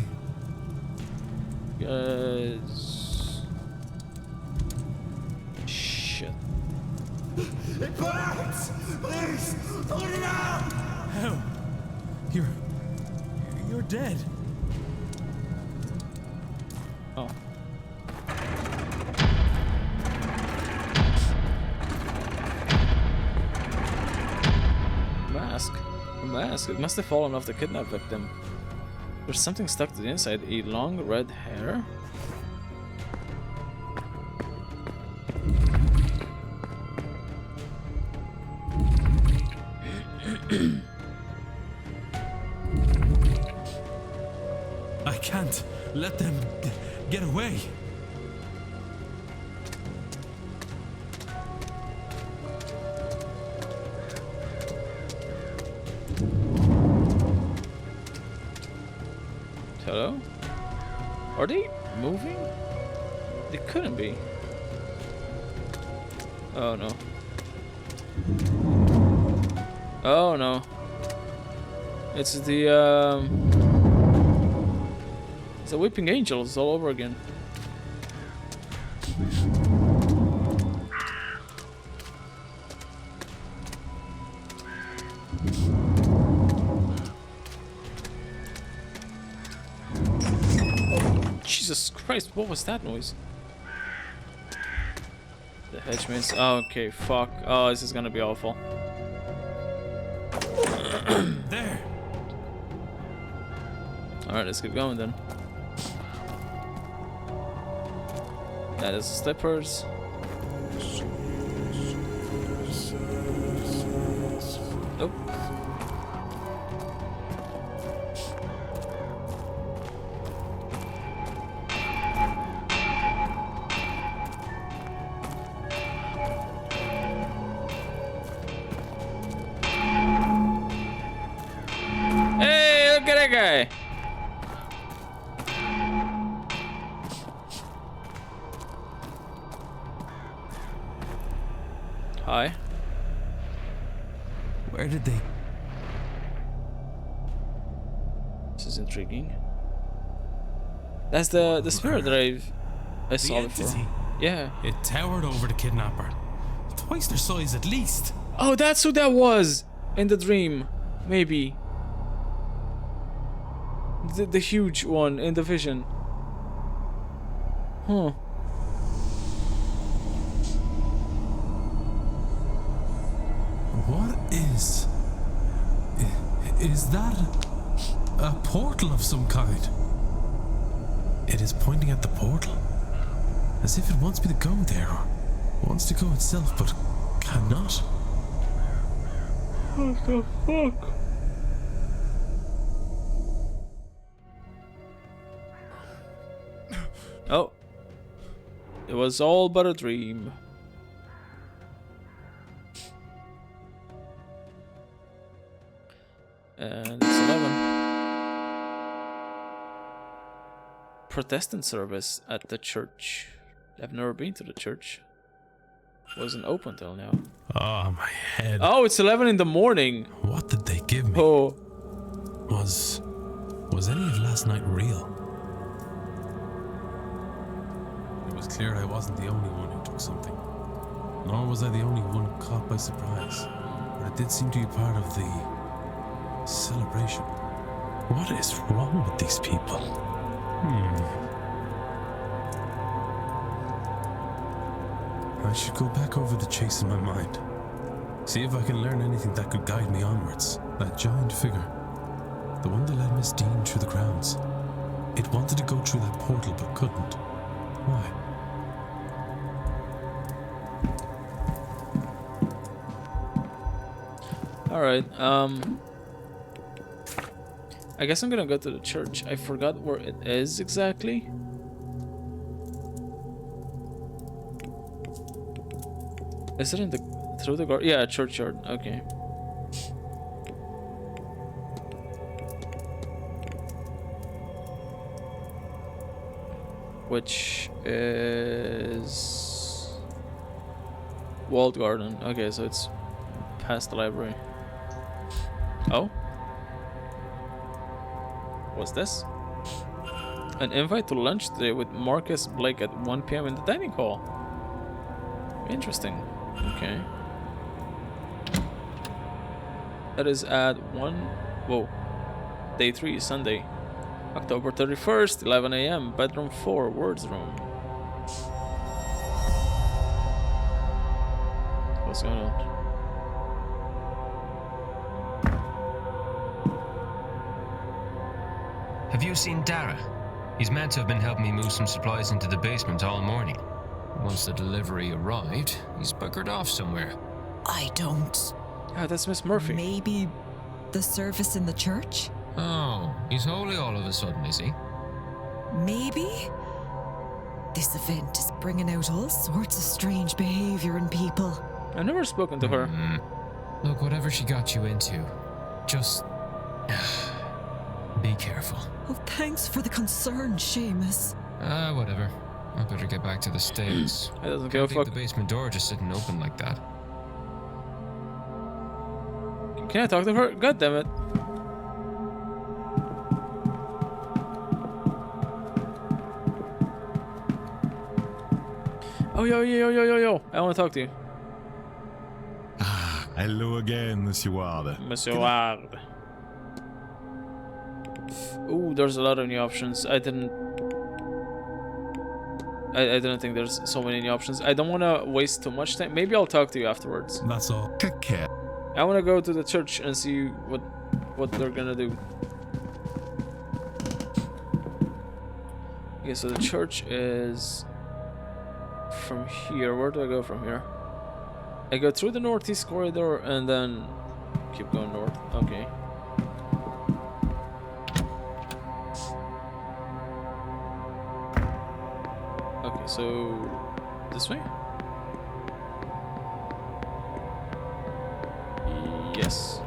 S1: Shit.
S9: It burns! Please, put it out!
S4: How? You're dead.
S1: Oh. Mask. A mask. It must have fallen off the kidnap victim. There's something stuck to the inside. A long red hair.
S4: I can't let them get away.
S1: Hello? Are they moving? They couldn't be. Oh no. Oh no. It's the it's the Weeping Angels all over again. Jesus Christ, what was that noise? The hedge maze. Oh, okay, fuck. Oh, this is gonna be awful.
S4: There.
S1: Alright, let's keep going then. Yeah, there's the slippers. Nope. Hey, look at that guy! Hi.
S4: Where did they...
S1: This is intriguing. That's the spirit that I saw
S4: the
S1: before.
S4: entity?
S1: Yeah.
S4: It towered over the kidnapper. Twice their size at least.
S1: Oh, that's who that was in the dream. Maybe. The huge one in the vision. Huh.
S4: What is... Is that a portal of some kind? It is pointing at the portal. As if it wants me to go there, or wants to go itself, but cannot.
S1: What the fuck? Oh. It was all but a dream. And it's 11. Protestant service at the church. I've never been to the church. Wasn't open till now.
S4: Oh, my head.
S1: Oh, it's 11 in the morning.
S4: What did they give me?
S1: Oh.
S4: Was any of last night real? It was clear I wasn't the only one who took something. Nor was I the only one caught by surprise. But it did seem to be part of the celebration. What is wrong with these people? I should go back over the chase in my mind. See if I can learn anything that could guide me onwards. That giant figure. The one that led Miss Dean through the grounds. It wanted to go through that portal but couldn't. Why?
S1: Alright, I guess I'm gonna go to the church. I forgot where it is exactly. Is it in the... through the garden? Yeah, churchyard. Okay. Which is... walled garden. Okay, so it's past the library. Oh? What's this? An invite to lunch today with Marcus Blake at 1 p.m. in the dining hall. Interesting. Okay. That is at 1. Whoa. Day 3, Sunday. October 31st, 11 a.m. Bedroom 4, Words Room. What's going on?
S6: Have you seen Dara? He's meant to have been helping me move some supplies into the basement all morning. Once the delivery arrived, he's buggered off somewhere.
S10: I don't.
S1: Ah, that's Miss Murphy.
S10: Maybe the service in the church?
S6: Oh, he's holy all of a sudden, is he?
S10: Maybe? This event is bringing out all sorts of strange behavior in people.
S1: I've never spoken to her.
S6: Look, whatever she got you into, just be careful.
S10: Oh, thanks for the concern, Seamus.
S6: Whatever. I better get back to the States.
S1: I doesn't give a
S6: Leave
S1: fuck.
S6: the basement door just sitting open like that.
S1: Can I talk to her? God damn it. Oh, yo. I want to talk to you.
S11: Hello again, Monsieur Ward.
S1: Monsieur Ward. Ooh, there's a lot of new options. I didn't think there's so many new options. I don't want to waste too much time. Maybe I'll talk to you afterwards.
S11: That's all.
S5: Take care.
S1: I want to go to the church and see what they're gonna do. Okay, so the church is from here. Where do I go from here? I go through the northeast corridor and then keep going north. Okay. Okay, so this way? Yes.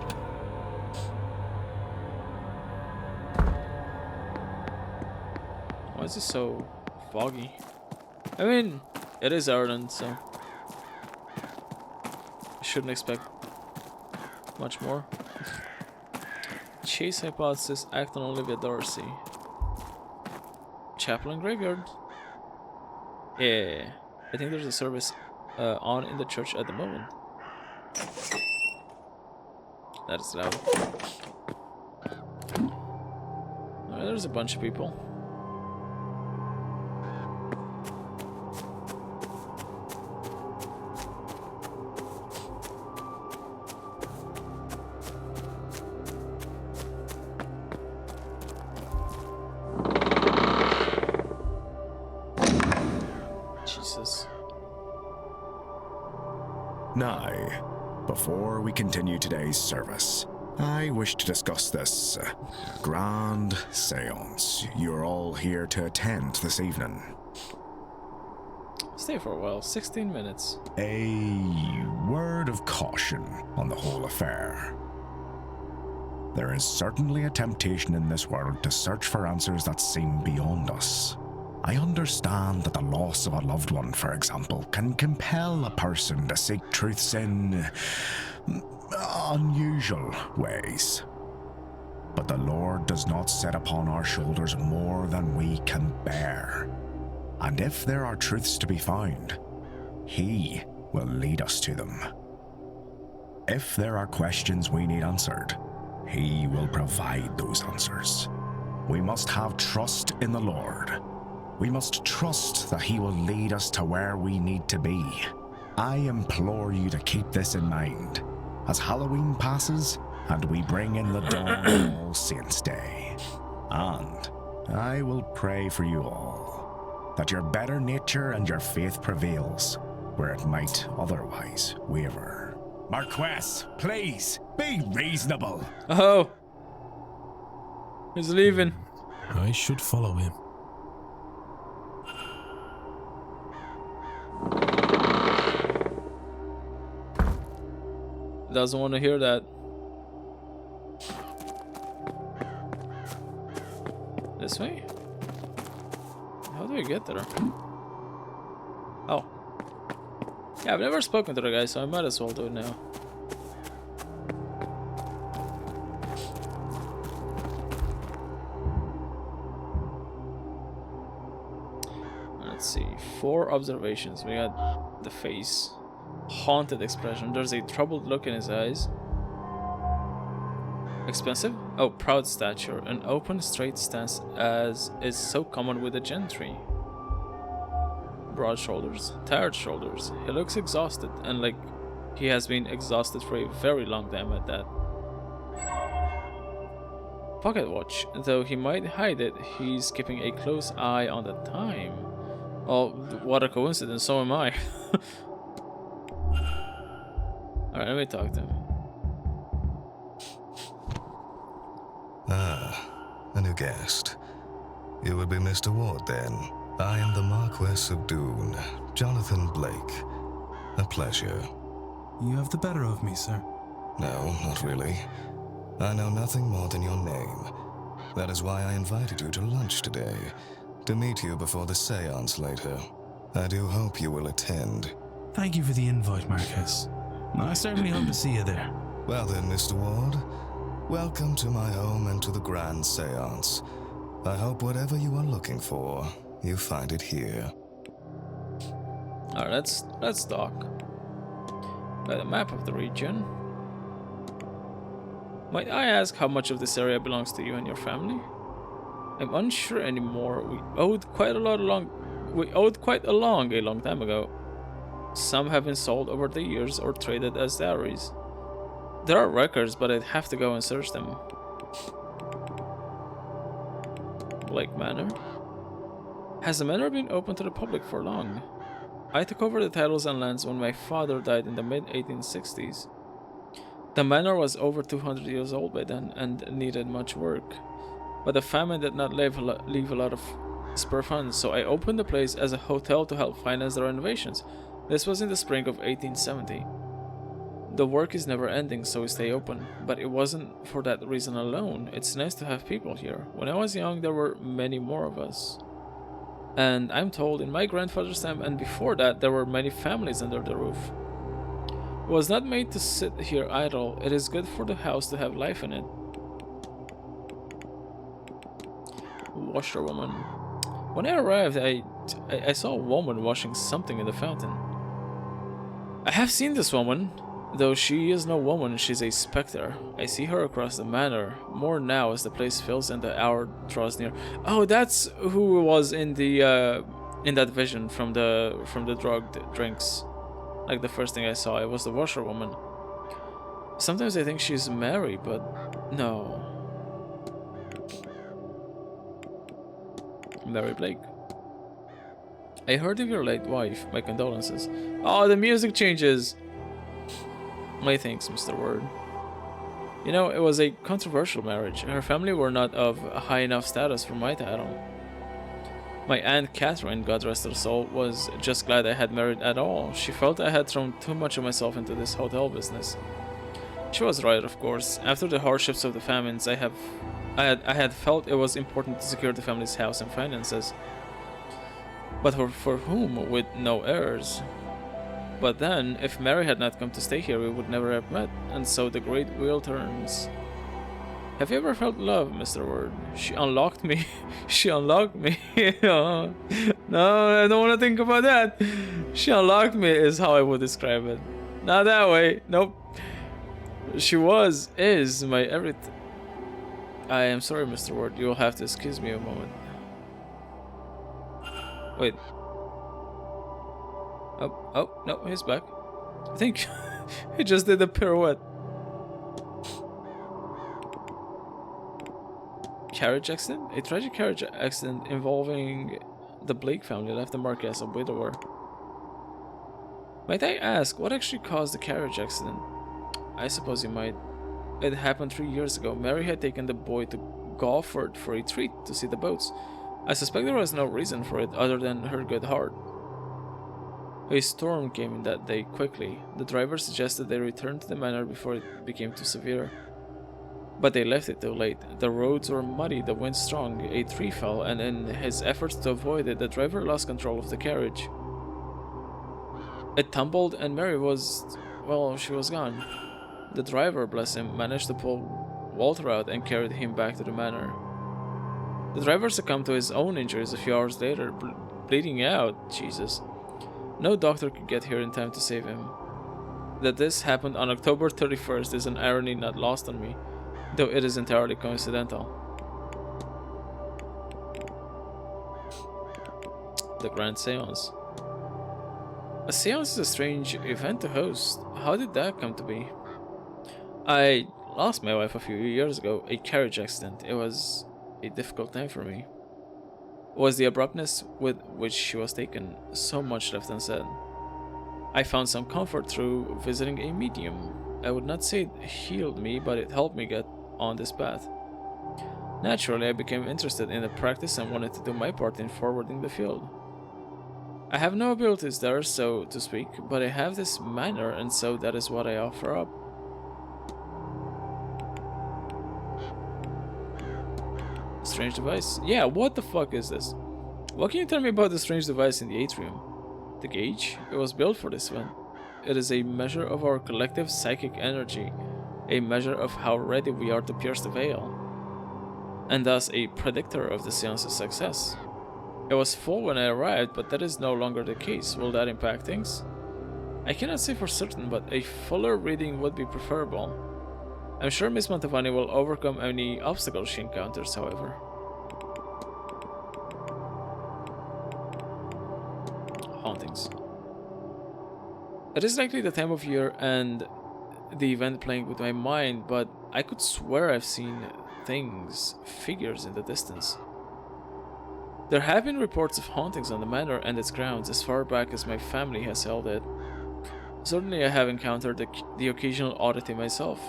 S1: Why is it so foggy? I mean, it is Ireland, so I shouldn't expect much more. Chase hypothesis, act on Olivia Darcy. Chapel and graveyard. Yeah, I think there's a service on in the church at the moment. That is loud. There's a bunch of people. Jesus.
S12: Now, before we continue today's service, I wish to discuss this grand seance you're all here to attend this evening.
S1: Stay for a while. 16 minutes.
S12: A word of caution on the whole affair. There is certainly a temptation in this world to search for answers that seem beyond us. I understand that the loss of a loved one, for example, can compel a person to seek truths in unusual ways. But the Lord does not set upon our shoulders more than we can bear. And if there are truths to be found, He will lead us to them. If there are questions we need answered, He will provide those answers. We must have trust in the Lord. We must trust that He will lead us to where we need to be. I implore you to keep this in mind as Halloween passes and we bring in the dawn of All Saints' Day. And I will pray for you all, that your better nature and your faith prevails where it might otherwise waver. Marquess, please, be reasonable.
S1: Oh. He's leaving.
S4: I should follow him.
S1: Doesn't want to hear that. This way? How do I get there? Oh. Yeah, I've never spoken to the guy, so I might as well do it now. Let's see. 4 observations. We got the face. Haunted expression. There's a troubled look in his eyes. Expensive? Oh, proud stature. An open, straight stance as is so common with the gentry. Broad shoulders. Tired shoulders. He looks exhausted and like he has been exhausted for a very long time at that. Pocket watch. Though he might hide it, he's keeping a close eye on the time. Oh, what a coincidence, so am I. Alright, let me talk to him.
S2: Ah, a new guest. You would be Mr. Ward then. I am the Marquess of Doon, Jonathan Blake. A pleasure.
S13: You have the better of me, sir.
S2: No, not really. I know nothing more than your name. That is why I invited you to lunch today, to meet you before the séance later. I do hope you will attend.
S13: Thank you for the invite, Marquess. I certainly hope to see you there.
S2: Well then, Mr. Ward, welcome to my home and to the grand séance. I hope whatever you are looking for, you find it here.
S1: Alright, let's talk. Got a map of the region. Might I ask how much of this area belongs to you and your family? I'm unsure anymore. We owed quite a long time ago. Some have been sold over the years or traded as dowries. There are records, but I'd have to go and search them. Blake Manor. Has the manor been open to the public for long? I took over the titles and lands when my father died in the mid-1860s. The manor was over 200 years old by then and needed much work. But the famine did not leave a lot of spare funds, so I opened the place as a hotel to help finance the renovations. This was in the spring of 1870. The work is never ending, so we stay open, but it wasn't for that reason alone. It's nice to have people here. When I was young, there were many more of us. And I'm told in my grandfather's time and before that, there were many families under the roof. It was not made to sit here idle. It is good for the house to have life in it. Washerwoman. When I arrived, I saw a woman washing something in the fountain. I have seen this woman, though she is no woman, she's a specter. I see her across the manor, more now as the place fills and the hour draws near. Oh, that's who was in the in that vision from the drugged drinks. Like the first thing I saw, it was the washerwoman. Sometimes I think she's Mary, but no. Mary Blake. I heard of your late wife. My condolences. Oh, the music changes. My thanks, Mr. Ward. You know, it was a controversial marriage. Her family were not of high enough status for my title. My Aunt Catherine, God rest her soul, was just glad I had married at all. She felt I had thrown too much of myself into this hotel business. She was right, of course. After the hardships of the famines, I had felt it was important to secure the family's house and finances. But for whom, with no heirs? But then, if Mary had not come to stay here, we would never have met, and so the great wheel turns. Have you ever felt love, Mr. Ward? She unlocked me. She unlocked me. No, I don't want to think about that. She unlocked me is how I would describe it. Not that way. Nope. She is my everything. I am sorry, Mr. Ward. You will have to excuse me a moment. Wait. Oh, no, he's back. I think he just did a pirouette. Carriage accident? A tragic carriage accident involving the Blake family left the Marquess a widower. Might I ask, what actually caused the carriage accident? I suppose you might. It happened 3 years ago. Mary had taken the boy to Gawford for a treat to see the boats. I suspect there was no reason for it other than her good heart. A storm came in that day quickly. The driver suggested they return to the manor before it became too severe. But they left it too late. The roads were muddy, the wind strong, a tree fell, and in his efforts to avoid it, the driver lost control of the carriage. It tumbled and Mary was... well, she was gone. The driver, bless him, managed to pull Walter out and carried him back to the manor. The driver succumbed to his own injuries a few hours later, bleeding out. Jesus. No doctor could get here in time to save him. That this happened on October 31st is an irony not lost on me, though it is entirely coincidental. The Grand Séance. A séance is a strange event to host. How did that come to be? I lost my wife a few years ago, a carriage accident. It was a difficult time for me. Was the abruptness with which she was taken, so much left unsaid. I found some comfort through visiting a medium. I would not say it healed me, but it helped me get on this path. Naturally, I became interested in the practice and wanted to do my part in forwarding the field. I have no abilities there, so to speak, but I have this manor, and so that is what I offer up. Strange device? Yeah, what the fuck is this? What can you tell me about the strange device in the atrium? The gauge? It was built for this event. It is a measure of our collective psychic energy, a measure of how ready we are to pierce the veil, and thus a predictor of the seance's success. It was full when I arrived, but that is no longer the case. Will that impact things? I cannot say for certain, but a fuller reading would be preferable. I'm sure Miss Mantovani will overcome any obstacles she encounters, however. Hauntings. It is likely the time of year and the event playing with my mind, but I could swear I've seen things, figures in the distance. There have been reports of hauntings on the manor and its grounds as far back as my family has held it. Certainly I have encountered the occasional oddity myself.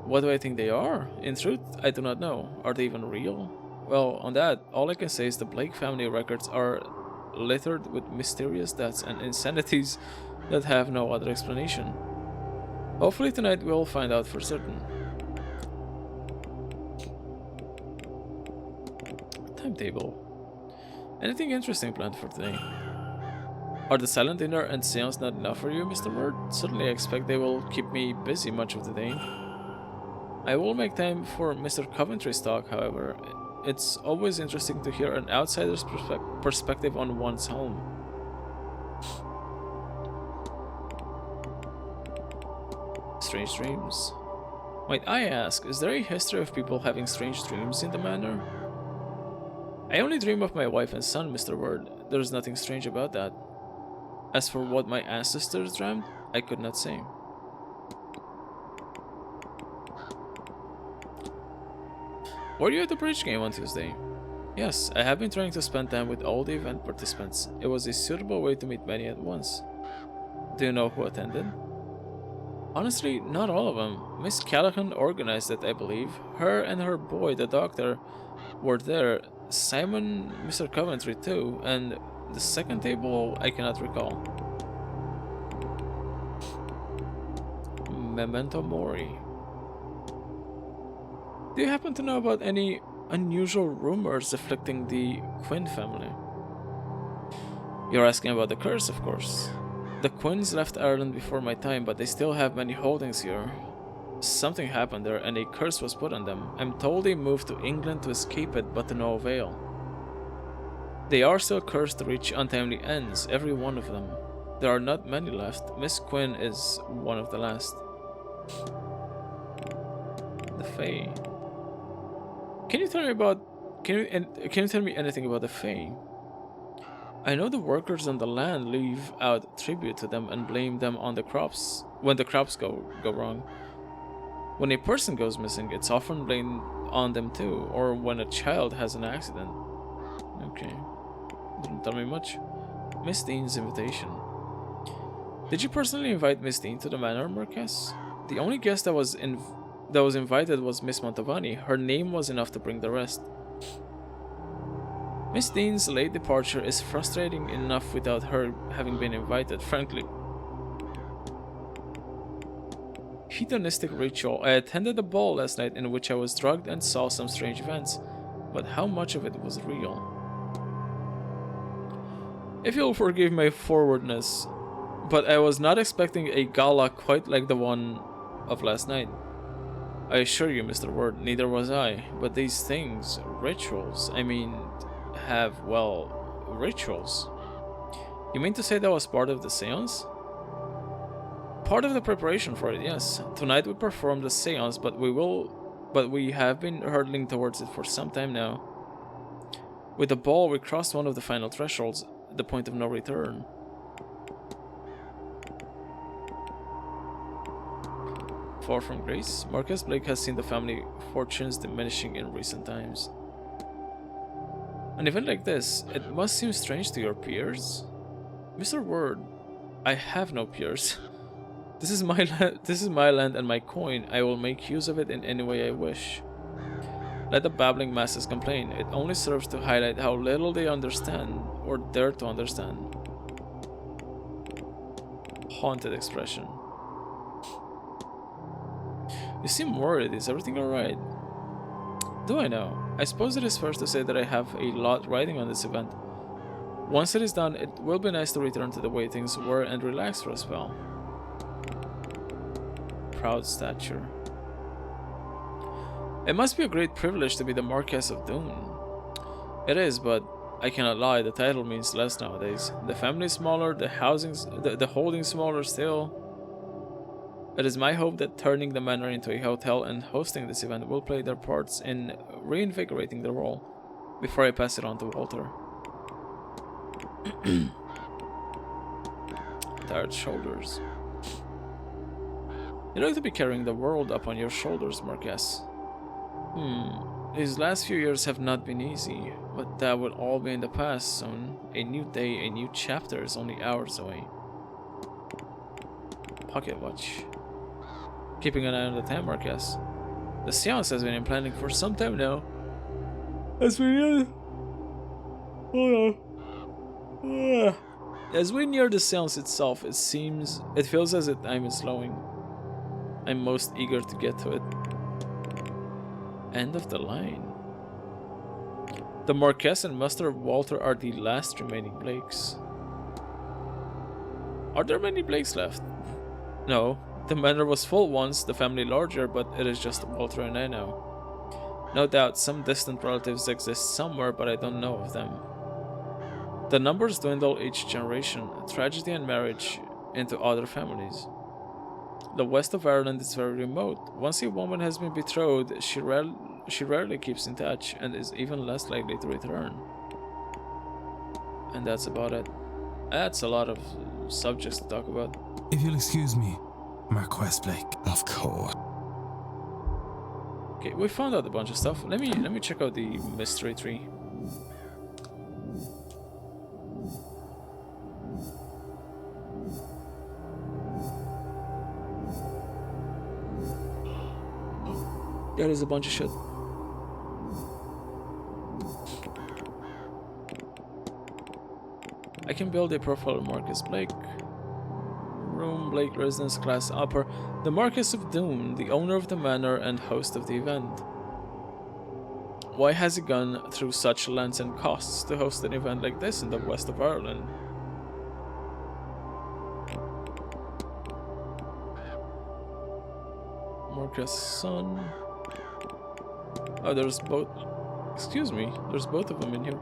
S1: What do I think they are? In truth, I do not know. Are they even real? Well, on that, all I can say is the Blake family records are littered with mysterious deaths and insanities that have no other explanation. Hopefully tonight we'll find out for certain. Timetable. Anything interesting planned for today? Are the silent dinner and seance not enough for you, Mr. Ward? Certainly I expect they will keep me busy much of the day. I will make time for Mr. Coventry's talk, however. It's always interesting to hear an outsider's perspective on one's home. Strange dreams. Might I ask, is there a history of people having strange dreams in the manor? I only dream of my wife and son, Mr. Ward. There is nothing strange about that. As for what my ancestors dreamed, I could not say. Were you at the bridge game on Tuesday? Yes, I have been trying to spend time with all the event participants. It was a suitable way to meet many at once. Do you know who attended? Honestly, not all of them. Miss Callahan organized it, I believe. Her and her boy, the doctor, were there. Simon, Mr. Coventry too, and the second table I cannot recall. Memento Mori. Do you happen to know about any unusual rumors afflicting the Quinn family? You're asking about the curse, of course. The Quinns left Ireland before my time, but they still have many holdings here. Something happened there and a curse was put on them. I'm told they moved to England to escape it, but to no avail. They are still cursed to reach untimely ends, every one of them. There are not many left. Miss Quinn is one of the last. The Fae. Can you tell me anything about the Fae? I know the workers on the land leave out tribute to them and blame them on the crops when the crops go wrong. When a person goes missing, it's often blamed on them too, or when a child has an accident. Okay. Didn't tell me much. Miss Dean's invitation. Did you personally invite Miss Dean to the manor, Marquess? The only guest that was invited was Miss Mantovani. Her name was enough to bring the rest. Miss Dean's late departure is frustrating enough without her having been invited, frankly. Hedonistic ritual. I attended a ball last night in which I was drugged and saw some strange events, but how much of it was real? If you'll forgive my forwardness, but I was not expecting a gala quite like the one of last night. I assure you, Mr. Ward, neither was I, but these things, rituals, I mean, have, well, rituals. You mean to say that was part of the seance? Part of the preparation for it, yes. Tonight we performed the seance, but we have been hurtling towards it for some time now. With the ball, we crossed one of the final thresholds, the point of no return. Far from grace, Marcus Blake has seen the family fortunes diminishing in recent times. An event like this, it must seem strange to your peers? Mr. Word, I have no peers. This is my land and my coin. I will make use of it in any way I wish. Let the babbling masses complain. It only serves to highlight how little they understand or dare to understand. Haunted expression. You seem worried. Is everything alright? Do I know? I suppose it is first to say that I have a lot riding on this event. Once it is done, it will be nice to return to the way things were and relax for a spell. Proud stature. It must be a great privilege to be the Marquess of Doom. It is, but I cannot lie, the title means less nowadays. The family is smaller, the holding smaller still. It is my hope that turning the manor into a hotel and hosting this event will play their parts in reinvigorating the role before I pass it on to Walter. Tired shoulders. You look to be carrying the world up on your shoulders, Marquess. These last few years have not been easy, but that will all be in the past soon. A new day, a new chapter is only hours away. Pocket watch. Keeping an eye on the time, Marquess. The seance has been in planning for some time now. As we near the seance itself, it feels as if time is slowing. I'm most eager to get to it. End of the line. The Marquess and Master Walter are the last remaining Blakes. Are there many Blakes left? No, the manor was full once, the family larger, but it is just Walter and I now. No doubt some distant relatives exist somewhere, but I don't know of them. The numbers dwindle each generation, tragedy and marriage into other families. The west of Ireland is very remote. Once a woman has been betrothed, she rarely keeps in touch and is even less likely to return. And that's about it. That's a lot of subjects to talk about.
S13: If you'll excuse me, Marquess Blake.
S2: Of course.
S1: Okay, we found out a bunch of stuff. Let me check out the mystery tree. There is a bunch of shit. I can build a profile of Marcus Blake. Room, Blake residence, class upper. The Marquess of Doom, the owner of the manor and host of the event. Why has he gone through such lengths and costs to host an event like this in the west of Ireland? Marcus' son. Oh, there's both. Excuse me, there's both of them in here.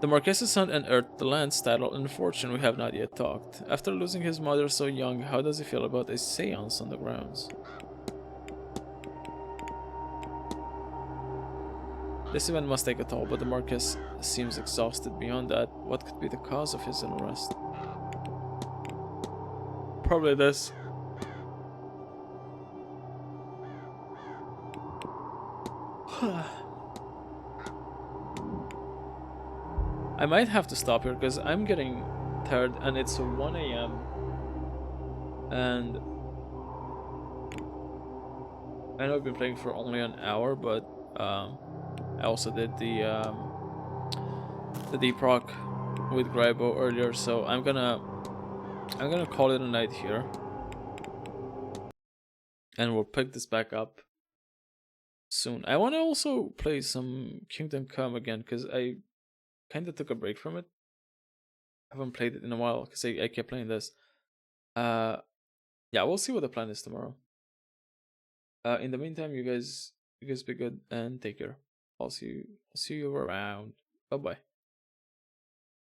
S1: The Marquess's son unearthed the land's title and fortune. We have not yet talked. After losing his mother so young, how does he feel about a seance on the grounds? This event must take a toll, but the Marquess seems exhausted beyond that. What could be the cause of his unrest? Probably this. I might have to stop here because I'm getting tired and it's 1 AM and I know I've been playing for only an hour, but I also did the deep rock with Grybo earlier, so I'm gonna call it a night here and we'll pick this back up soon. I want to also play some Kingdom Come again because I kind of took a break from it. I haven't played it in a while because I kept playing this. Yeah, we'll see what the plan is tomorrow. In the meantime, you guys be good and take care. I'll see you around. Bye bye.